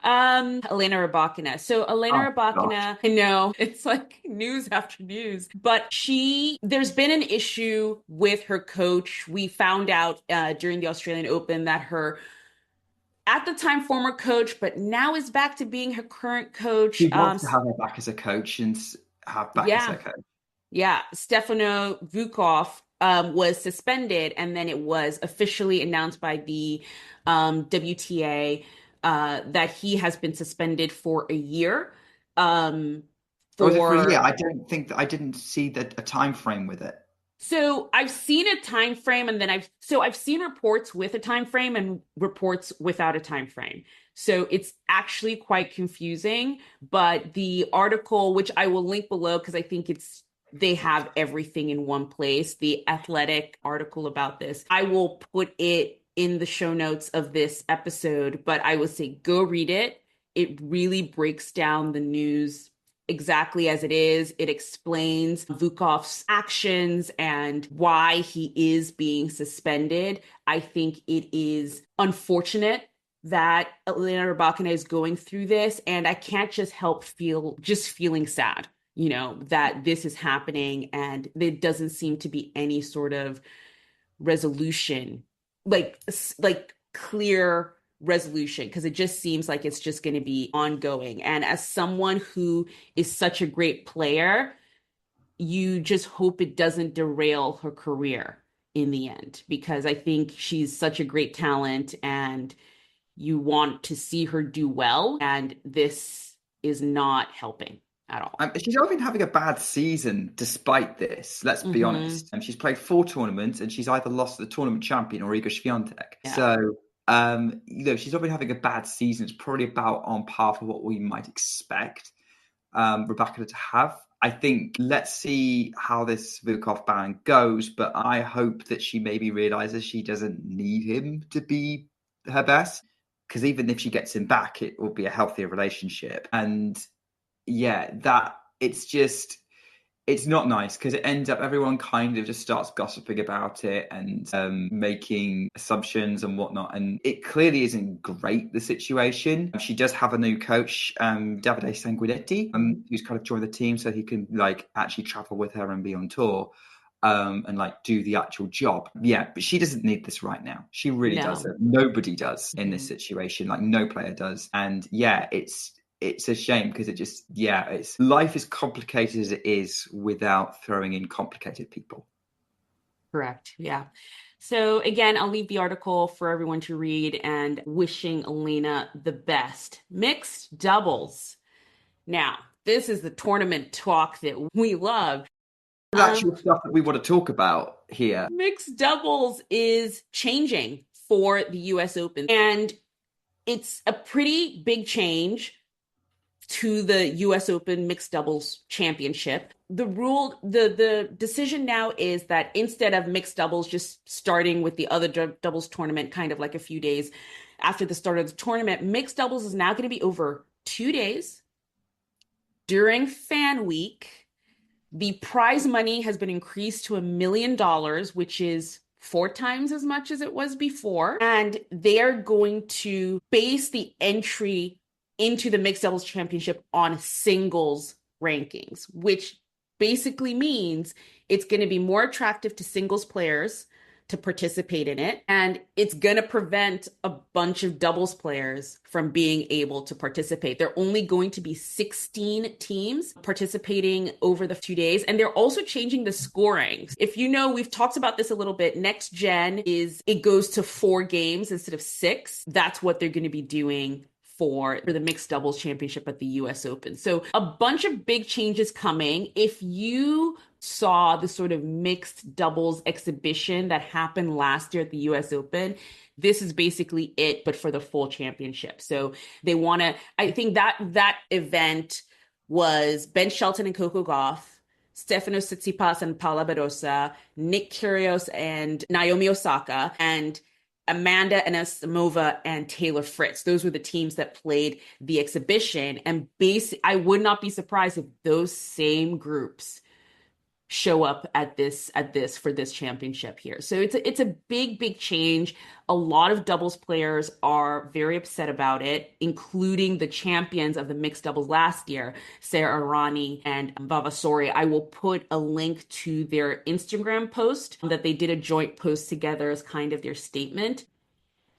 Speaker 1: Elena Rybakina. So Elena Rybakina, I know it's like news after news, but there's been an issue with her coach. We found out during the Australian Open that her, at the time, former coach, but now is back to being her current coach.
Speaker 2: She wants to have her back as a coach and have back as her coach.
Speaker 1: Yeah, Stefano Vukov was suspended, and then it was officially announced by the WTA that he has been suspended for a year.
Speaker 2: Was it for a year? I didn't see a time frame with it.
Speaker 1: So I've seen a time frame, and then I've seen reports with a time frame and reports without a time frame. So it's actually quite confusing. But the article, which I will link below because I think they have everything in one place, the Athletic article about this, I will put it in the show notes of this episode, but I would say go read it. It really breaks down the news exactly as it is. It explains Vukov's actions and why he is being suspended. I think it is unfortunate that Elena Rybakina is going through this, and I can't just help feeling sad, that this is happening, and there doesn't seem to be any sort of resolution, like clear resolution, because it just seems like it's just going to be ongoing. And as someone who is such a great player, you just hope it doesn't derail her career in the end, because I think she's such a great talent and you want to see her do well, and this is not helping at all.
Speaker 2: She's not been having a bad season despite this, let's be honest. She's played 4 tournaments and she's either lost to the tournament champion or Iga Swiatek. Yeah. So she's not been having a bad season. It's probably about on par for what we might expect Rybakina to have. I think let's see how this Vukov ban goes, but I hope that she maybe realizes she doesn't need him to be her best, because even if she gets him back, it will be a healthier relationship. And yeah, it's not nice, because it ends up everyone kind of just starts gossiping about it and making assumptions and whatnot. And it clearly isn't great, the situation. She does have a new coach, Davide Sanguinetti, who's kind of joined the team so he can actually travel with her and be on tour and do the actual job. Yeah, but she doesn't need this right now. She really doesn't. Nobody does in this situation. No player does. And yeah, it's a shame, because life is complicated as it is without throwing in complicated people.
Speaker 1: Correct. Yeah. So again, I'll leave the article for everyone to read and wishing Elena the best. Mixed doubles. Now, this is the tournament talk that we love.
Speaker 2: The actual stuff that we want to talk about here.
Speaker 1: Mixed doubles is changing for the US Open, and it's a pretty big change to the US Open Mixed Doubles Championship. The decision now is that instead of mixed doubles just starting with the other doubles tournament kind of like a few days after the start of the tournament, mixed doubles is now going to be over 2 days during Fan Week. The prize money has been increased to $1 million, which is 4 times as much as it was before. And they're going to base the entry into the mixed doubles championship on singles rankings, which basically means it's going to be more attractive to singles players to participate in it. And it's going to prevent a bunch of doubles players from being able to participate. There are only going to be 16 teams participating over the 2 days. And they're also changing the scoring. If you know, we've talked about this a little bit. Next gen it goes to 4 games instead of 6. That's what they're going to be doing for the mixed doubles championship at the US Open. So a bunch of big changes coming. If you saw the sort of mixed doubles exhibition that happened last year at the US Open, this is basically it, but for the full championship. So they want to, I think that event was Ben Shelton and Coco Gauff, Stefanos Tsitsipas and Paula Badosa, Nick Kyrgios and Naomi Osaka, and Amanda Anisimova and Taylor Fritz. Those were the teams that played the exhibition. And I would not be surprised if those same groups show up at this for this championship here. So it's a big change. A lot of doubles players are very upset about it, including the champions of the mixed doubles last year, Sarah Irani and Vavasori. I will put a link to their Instagram post that they did a joint post together as kind of their statement.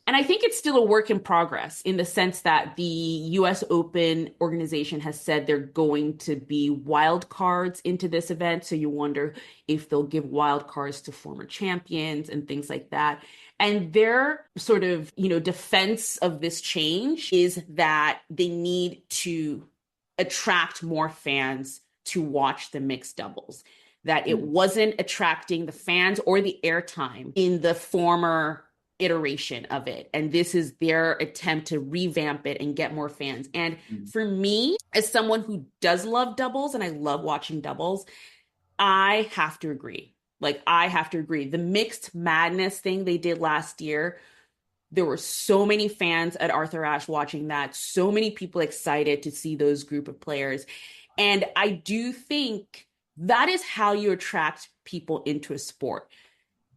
Speaker 1: And I think it's still a work in progress in the sense that the US Open organization has said they're going to be wild cards into this event. So you wonder if they'll give wild cards to former champions and things like that. And their sort of, defense of this change is that they need to attract more fans to watch the mixed doubles, that it wasn't attracting the fans or the airtime in the former iteration of it. And this is their attempt to revamp it and get more fans. And for me, as someone who does love doubles and I love watching doubles, I have to agree. The Mixed Madness thing they did last year, there were so many fans at Arthur Ashe watching that, so many people excited to see those group of players. And I do think that is how you attract people into a sport.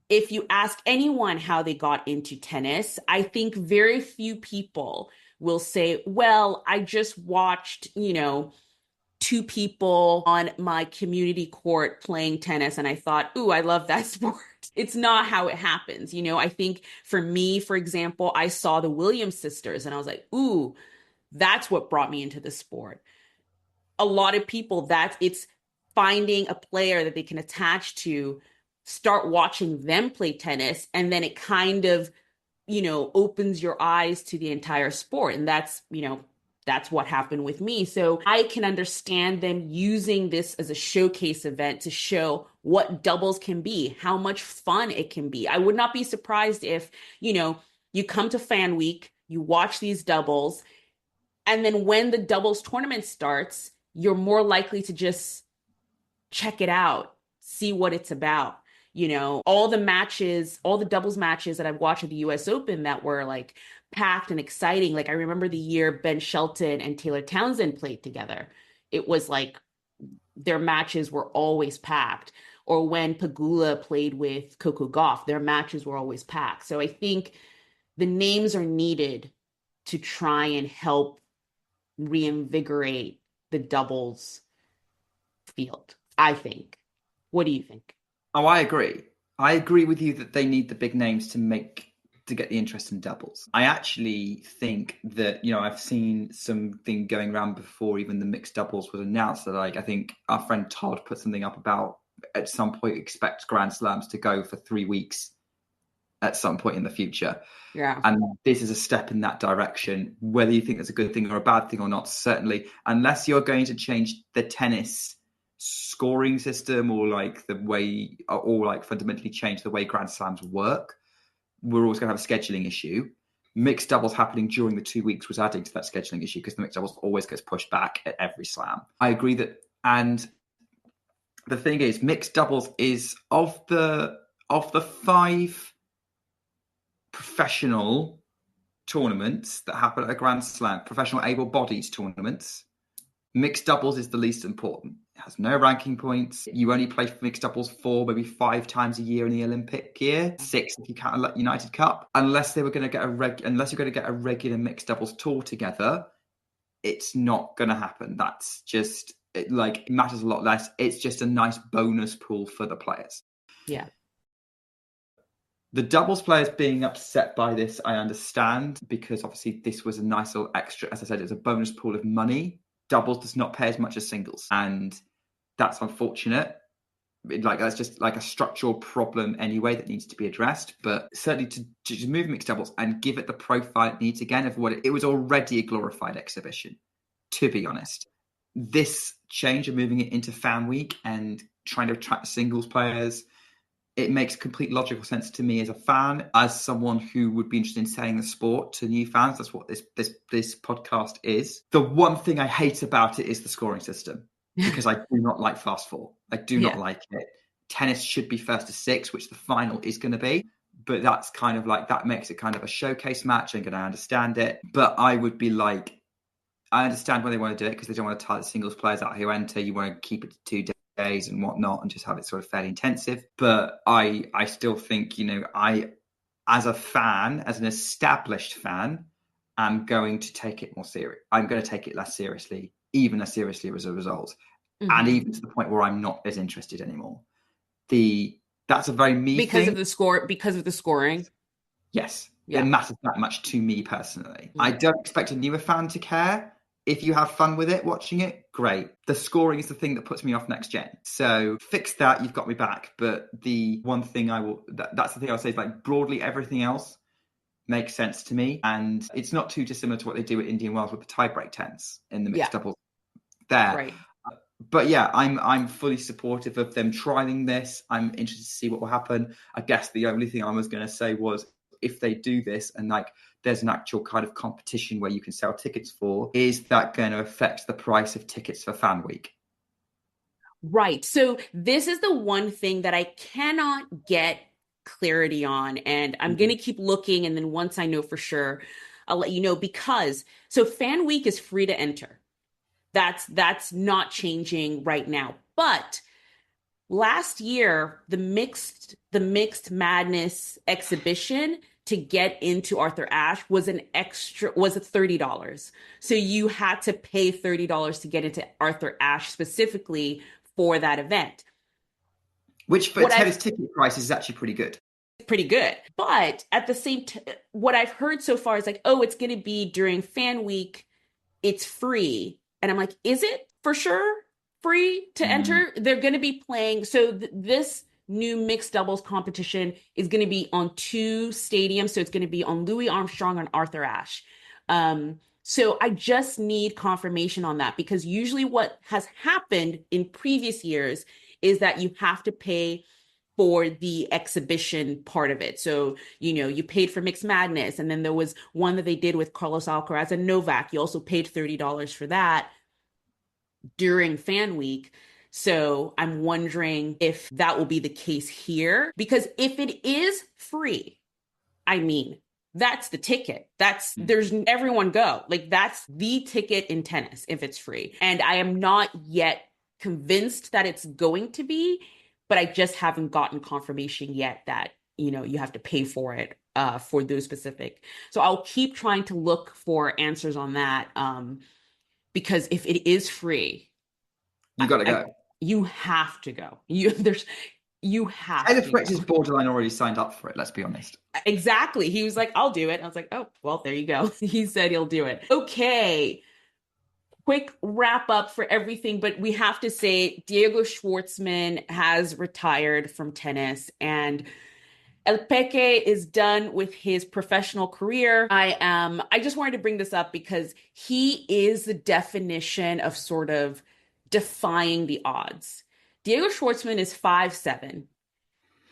Speaker 1: If you ask anyone how they got into tennis, I think very few people will say, well, I just watched, 2 people on my community court playing tennis and I thought, ooh, I love that sport. It's not how it happens. I think for me, for example, I saw the Williams sisters and I was like, ooh, that's what brought me into the sport. A lot of people, it's finding a player that they can attach to, start watching them play tennis, and then it kind of, opens your eyes to the entire sport. And that's what happened with me. So I can understand them using this as a showcase event to show what doubles can be, how much fun it can be. I would not be surprised if, you come to Fan Week, you watch these doubles, and then when the doubles tournament starts, you're more likely to just check it out, see what it's about. All the doubles matches that I've watched at the US Open that were like packed and exciting. Like I remember the year Ben Shelton and Taylor Townsend played together. It was like their matches were always packed. Or when Pegula played with Coco Gauff, their matches were always packed. So I think the names are needed to try and help reinvigorate the doubles field, I think. What do you think?
Speaker 2: Oh, I agree. I agree with you that they need the big names to get the interest in doubles. I actually think that, I've seen something going around before even the mixed doubles was announced that I think our friend Todd put something up about at some point expect Grand Slams to go for 3 weeks at some point in the future.
Speaker 1: Yeah.
Speaker 2: And this is a step in that direction. Whether you think that's a good thing or a bad thing or not, certainly, unless you're going to change the tennis scoring system or like the way, or like fundamentally change the way Grand Slams work, we're always going to have a scheduling issue. Mixed doubles happening during the 2 weeks was adding to that scheduling issue because the mixed doubles always gets pushed back at every slam. I agree that, and the thing is, mixed doubles is of the 5 professional tournaments that happen at a Grand Slam, professional able-bodied tournaments, mixed doubles is the least important. It has no ranking points. You only play mixed doubles 4, maybe 5 times a year in the Olympic year, 6 if you count a United Cup. Unless you're going to get a regular mixed doubles tour together, it's not going to happen. That's just it matters a lot less. It's just a nice bonus pool for the players.
Speaker 1: Yeah.
Speaker 2: The doubles players being upset by this, I understand, because obviously this was a nice little extra. As I said, it's a bonus pool of money. Doubles does not pay as much as singles, and that's unfortunate. That's just like a structural problem anyway that needs to be addressed. But certainly to just move mixed doubles and give it the profile it needs again of what it was already a glorified exhibition, to be honest. This change of moving it into fan week and trying to attract singles players, it makes complete logical sense to me as a fan, as someone who would be interested in selling the sport to new fans. That's what this podcast is. The one thing I hate about it is the scoring system, because I do not like fast 4. I do not like it. Tennis should be first to 6, which the final is going to be. But that's kind of like, that makes it kind of a showcase match. I'm going to understand it. But I would be like, I understand why they want to do it, because they don't want to tie the singles players out who enter. You want to keep it to 2 days and whatnot and just have it sort of fairly intensive. But I still think, I, as a fan, as an established fan, am going to take it more serious. I'm going to take it less seriously, even as seriously as a result. Mm-hmm. And even to the point where I'm not as interested anymore. That's a very me
Speaker 1: because
Speaker 2: thing.
Speaker 1: Because of the scoring.
Speaker 2: Yes. Yeah. It matters that much to me personally. Mm-hmm. I don't expect a newer fan to care. If you have fun with it, watching it, great. The scoring is the thing that puts me off next gen. So fix that, you've got me back. But the one thing that's the thing I'll say is, like, broadly everything else makes sense to me. And it's not too dissimilar to what they do at Indian Wells with the tie-break tense in the mixed doubles there.
Speaker 1: Right.
Speaker 2: But yeah, I'm fully supportive of them trying this. I'm interested to see what will happen. I guess the only thing I was going to say was, if they do this and there's an actual kind of competition where you can sell tickets for, is that going to affect the price of tickets for Fan Week?
Speaker 1: Right. So this is the one thing that I cannot get clarity on, and I'm going to keep looking. And then once I know for sure, I'll let you know, because Fan Week is free to enter. That's not changing right now. But last year, the mixed madness exhibition to get into Arthur Ashe was $30. So you had to pay $30 to get into Arthur Ashe specifically for that event.
Speaker 2: Which for tennis ticket price is actually pretty good.
Speaker 1: Pretty good. But at the same time, what I've heard so far is like, oh, it's going to be during Fan Week. It's free. And I'm like, is it for sure free to enter? They're going to be playing. So this new mixed doubles competition is going to be on 2 stadiums. So it's going to be on Louis Armstrong and Arthur Ashe. So I just need confirmation on that, because usually what has happened in previous years is that you have to pay for the exhibition part of it. So, you paid for Mixed Madness, and then there was one that they did with Carlos Alcaraz and Novak. You also paid $30 for that during Fan Week. So I'm wondering if that will be the case here, because if it is free, that's the ticket. There's everyone go. Like, that's the ticket in tennis if it's free. And I am not yet convinced that it's going to be, but I just haven't gotten confirmation yet that, you have to pay for it for those specific. So I'll keep trying to look for answers on that, because if it is free,
Speaker 2: you got to go.
Speaker 1: You have to go. You have
Speaker 2: Taylor
Speaker 1: to
Speaker 2: Fritz
Speaker 1: go.
Speaker 2: is borderline already signed up for it, let's be honest.
Speaker 1: Exactly. He was like, I'll do it. I was like, oh, well, there you go. He said he'll do it. Okay. quick wrap up for everything, but we have to say Diego Schwartzman has retired from tennis, and El Peque is done with his professional career. I just wanted to bring this up because he is the definition of sort of defying the odds. Diego Schwartzman is 5'7".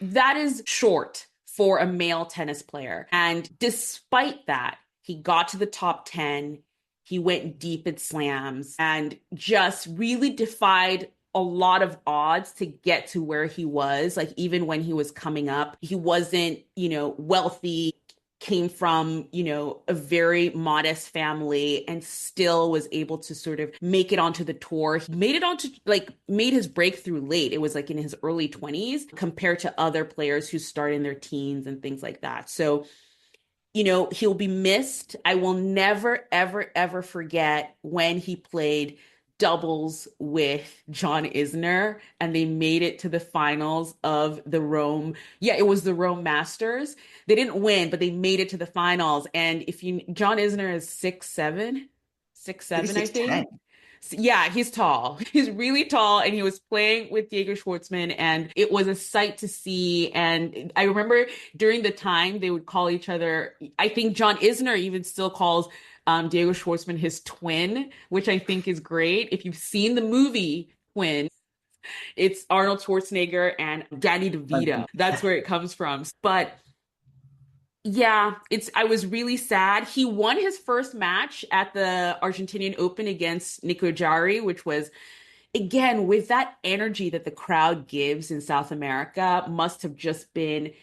Speaker 1: That is short for a male tennis player. And despite that, he got to the top 10. He went deep in slams and just really defied a lot of odds to get to where he was. Like, even when he was coming up, he wasn't, wealthy, came from, a very modest family, and still was able to sort of make it onto the tour. He made his breakthrough late. It was like in his early 20s compared to other players who start in their teens and things like that. So, he'll be missed. I will never, ever, ever forget when he played doubles with John Isner and they made it to the finals of the Rome. Yeah, it was the Rome Masters. They didn't win, but they made it to the finals. And John Isner is 6'7", 6'7", I think. Yeah, he's tall. He's really tall, and he was playing with Diego Schwartzman, and it was a sight to see. And I remember during the time they would call each other, I think John Isner even still calls Diego Schwartzman his twin, which I think is great. If you've seen the movie Twin, it's Arnold Schwarzenegger and Danny DeVito. That's where it comes from. But yeah, I was really sad. He won his first match at the Argentinian Open against Nico Jarry, which was, again, with that energy that the crowd gives in South America, must have just been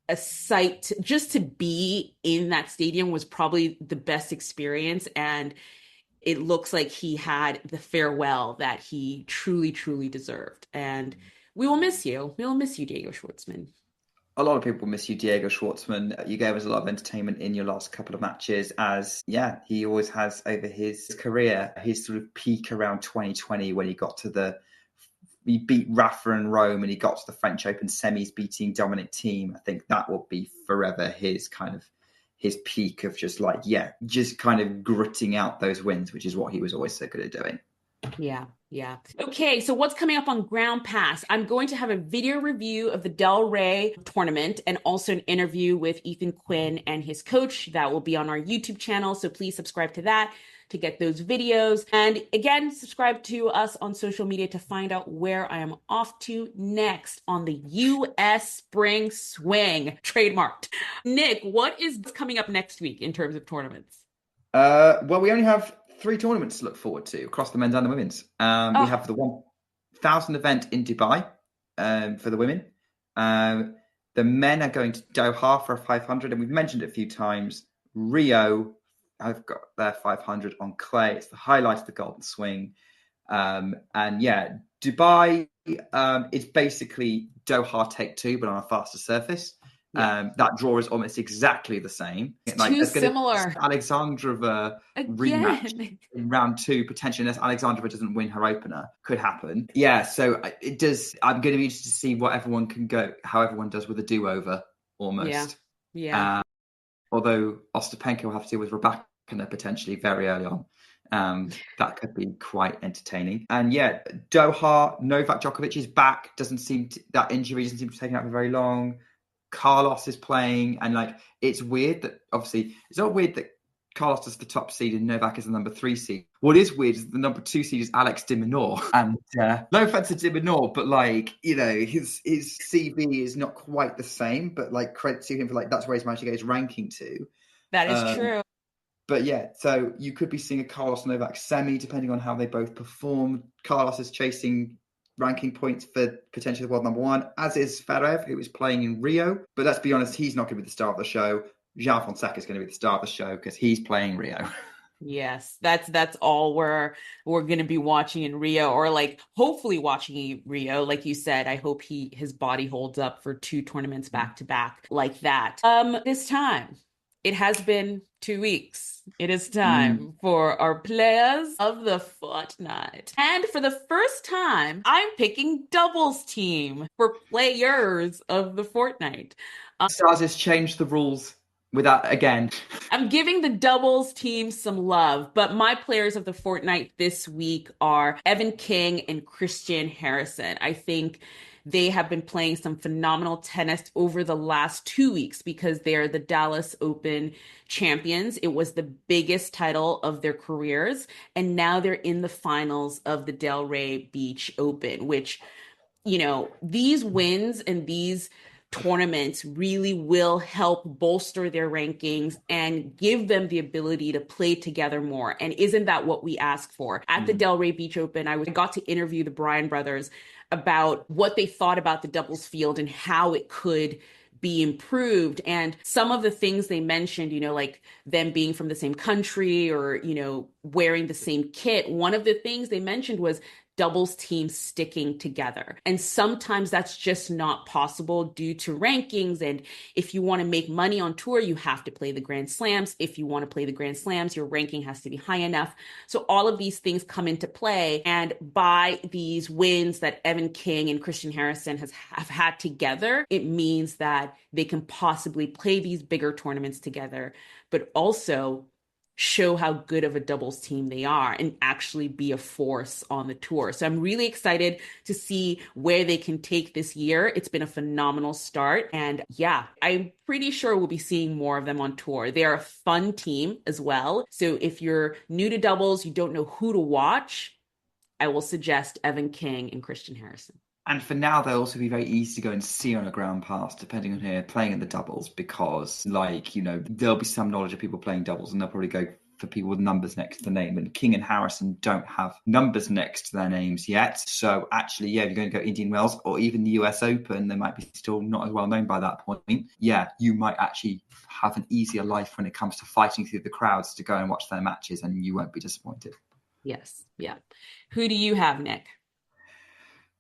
Speaker 1: a sight. Just to be in that stadium was probably the best experience. And it looks like he had the farewell that he truly, truly deserved. And we will miss you. We will miss you, Diego Schwartzman.
Speaker 2: A lot of people miss you, Diego Schwartzman. You gave us a lot of entertainment in your last couple of matches, as, he always has over his career. His sort of peak around 2020 when he beat Rafa in Rome and he got to the French Open semis beating Dominic Thiem. I think that will be forever his peak of just kind of gritting out those wins, which is what he was always so good at doing.
Speaker 1: Yeah. Okay, so what's coming up on Ground Pass? I'm going to have a video review of the Delray tournament and also an interview with Ethan Quinn and his coach. That will be on our YouTube channel, so please subscribe to that to get those videos. And again, subscribe to us on social media to find out where I am off to next on the U.S. Spring Swing, trademarked. Nick, what is coming up next week in terms of tournaments?
Speaker 2: Well, we only have 3 tournaments to look forward to across the men's and the women's. We have the 1,000 event in Dubai for the women. The men are going to Doha for a 500, and we've mentioned it a few times. Rio have got their 500 on clay. It's the highlight of the Golden Swing. Dubai is basically Doha Take 2, but on a faster surface. Yeah. That draw is almost exactly the same.
Speaker 1: It's too similar.
Speaker 2: Alexandrova rematch in round 2, potentially, unless Alexandrova doesn't win her opener, could happen. Yeah, so it does. I'm going to be interested to see how everyone does with a do-over almost.
Speaker 1: Yeah.
Speaker 2: Although Ostapenko will have to deal with Rybakina potentially very early on. That could be quite entertaining. And Doha, Novak Djokovic is back. That injury doesn't seem to be taking out for very long. Carlos is playing, and it's weird that it's not weird that Carlos is the top seed and Novak is the number 3 seed. What is weird is the number 2 seed is Alex de Minaur, and no offense to de Minaur, but his CV is not quite the same. But credit to him for that's where he's managed to get his ranking to.
Speaker 1: That is true.
Speaker 2: But so you could be seeing a Carlos Novak semi depending on how they both perform. Carlos is chasing ranking points for potentially the world number 1, as is Zverev, who is playing in Rio. But let's be honest, he's not going to be the star of the show. Joao Fonseca is going to be the star of the show because he's playing Rio.
Speaker 1: Yes, that's all we're going to be watching in Rio, or hopefully watching in Rio. Like you said, I hope his body holds up for 2 tournaments back to back like that. This time, it has been 2 weeks. It is time for our players of the Fortnight. And for the first time, I'm picking doubles team for players of the Fortnight.
Speaker 2: Stars has changed the rules Without, again,
Speaker 1: I'm giving the doubles team some love, but my players of the fortnight this week are Evan King and Christian Harrison. I think they have been playing some phenomenal tennis over the last 2 weeks because they are the Dallas Open champions. It was the biggest title of their careers, and now they're in the finals of the Delray Beach Open, which, these wins and these tournaments really will help bolster their rankings and give them the ability to play together more. And isn't that what we ask for? At the Delray Beach Open, I got to interview the Bryan brothers about what they thought about the doubles field and how it could be improved. And some of the things they mentioned, like them being from the same country or, wearing the same kit. One of the things they mentioned was doubles teams sticking together. And sometimes that's just not possible due to rankings. And if you want to make money on tour, you have to play the Grand Slams. If you want to play the Grand Slams, your ranking has to be high enough. So all of these things come into play. And by these wins that Evan King and Christian Harrison have had together, it means that they can possibly play these bigger tournaments together, but also show how good of a doubles team they are and actually be a force on the tour. So I'm really excited to see where they can take this year. It's been a phenomenal start. And yeah, I'm pretty sure we'll be seeing more of them on tour. They're a fun team as well. So if you're new to doubles, you don't know who to watch, I will suggest Evan King and Christian Harrison.
Speaker 2: and for now, they'll also be very easy to go and see on a ground pass, depending on who you're playing in the doubles, because, there'll be some knowledge of people playing doubles, and they'll probably go for people with numbers next to the name. And King and Harrison don't have numbers next to their names yet. So actually, yeah, if you're going to go Indian Wells or even the US Open, they might be still not as well known by that point. Yeah, you might actually have an easier life when it comes to fighting through the crowds to go and watch their matches, and you won't be disappointed.
Speaker 1: Yes. Yeah. Who do you have, Nick?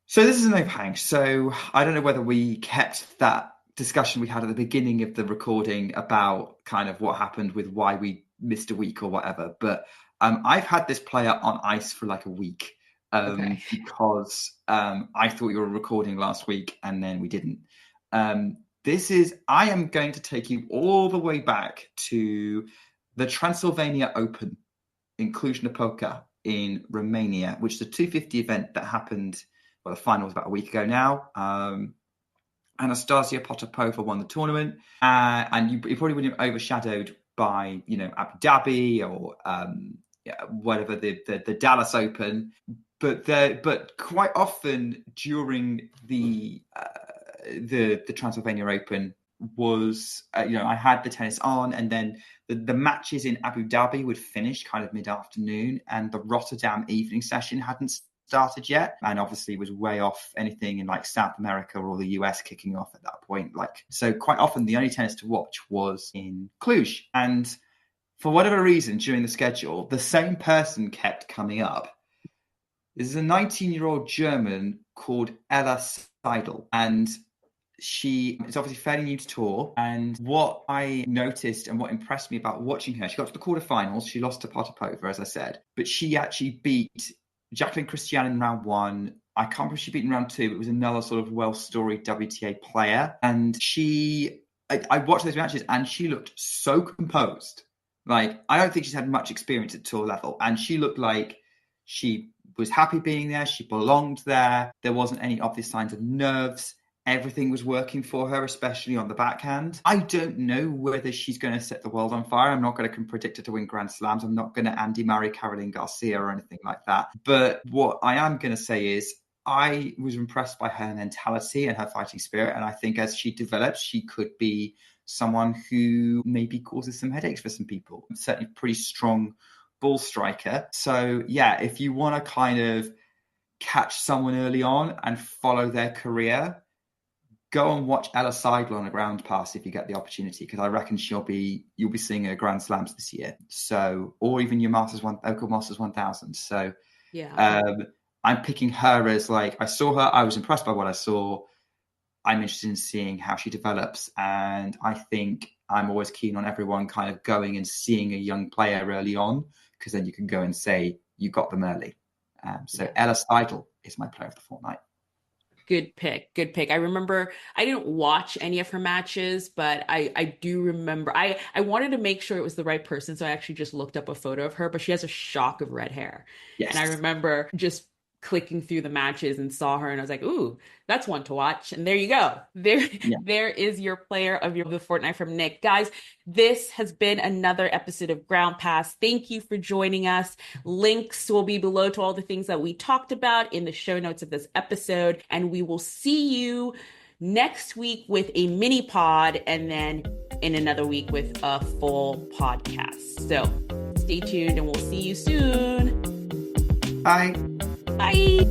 Speaker 2: So this is an overhang. So I don't know whether we kept that discussion we had at the beginning of the recording about kind of what happened with why we missed a week or whatever. But I've had this player on ice for like a week because I thought you were recording last week and then we didn't. I am going to take you all the way back to the Transylvania Open in Cluj-Napoca in Romania, which is a 250 event that happened. Well, the final was about a week ago now. Anastasia Potapova won the tournament, and you probably wouldn't have overshadowed by Abu Dhabi or whatever the Dallas Open, but quite often during the Transylvania Open was I had the tennis on, and then the matches in Abu Dhabi would finish kind of mid-afternoon, and the Rotterdam evening session hadn't started yet, and obviously was way off anything in like South America or the US kicking off at that point. So quite often the only tennis to watch was in Cluj, and for whatever reason during the schedule, the same person kept coming up. This is a 19-year-old German called Ella Seidel, and she is obviously fairly new to tour. And what I noticed and what impressed me about watching her, she got to the quarterfinals. She lost to Potapova, as I said, but she actually beat Jacqueline Christian in round one. I can't remember if she beat in round two, but it was another sort of well-storied WTA player. And I watched those matches and she looked so composed. Like, I don't think she's had much experience at tour level. And she looked like she was happy being there. She belonged there. There wasn't any obvious signs of nerves. Everything was working for her, especially on the backhand. I don't know whether she's going to set the world on fire. I'm not going to predict her to win Grand Slams. I'm not going to Andy Murray, Caroline Garcia or anything like that. But what I am going to say is I was impressed by her mentality and her fighting spirit. And I think as she develops, she could be someone who maybe causes some headaches for some people. Certainly pretty strong ball striker. So yeah, if you want to kind of catch someone early on and follow their career, go and watch Ella Seidel on a ground pass if you get the opportunity, because I reckon you'll be seeing her Grand Slams this year. So, or even your local Masters 1000. So,
Speaker 1: yeah,
Speaker 2: I'm picking her as I saw her, I was impressed by what I saw. I'm interested in seeing how she develops, and I think I'm always keen on everyone kind of going and seeing a young player early on, because then you can go and say you got them early. So Ella Seidel is my player of the fortnight.
Speaker 1: Good pick. Good pick. I remember I didn't watch any of her matches, but I do remember I wanted to make sure it was the right person. So I actually just looked up a photo of her, but she has a shock of red hair.
Speaker 2: Yes.
Speaker 1: And I remember just clicking through the matches and saw her and I was like, ooh, that's one to watch. And there you go. There is your player of the fortnight from Nick. Guys, this has been another episode of Ground Pass. Thank you for joining us. Links will be below to all the things that we talked about in the show notes of this episode. And we will see you next week with a mini pod and then in another week with a full podcast. So stay tuned and we'll see you soon.
Speaker 2: Bye.
Speaker 1: Bye.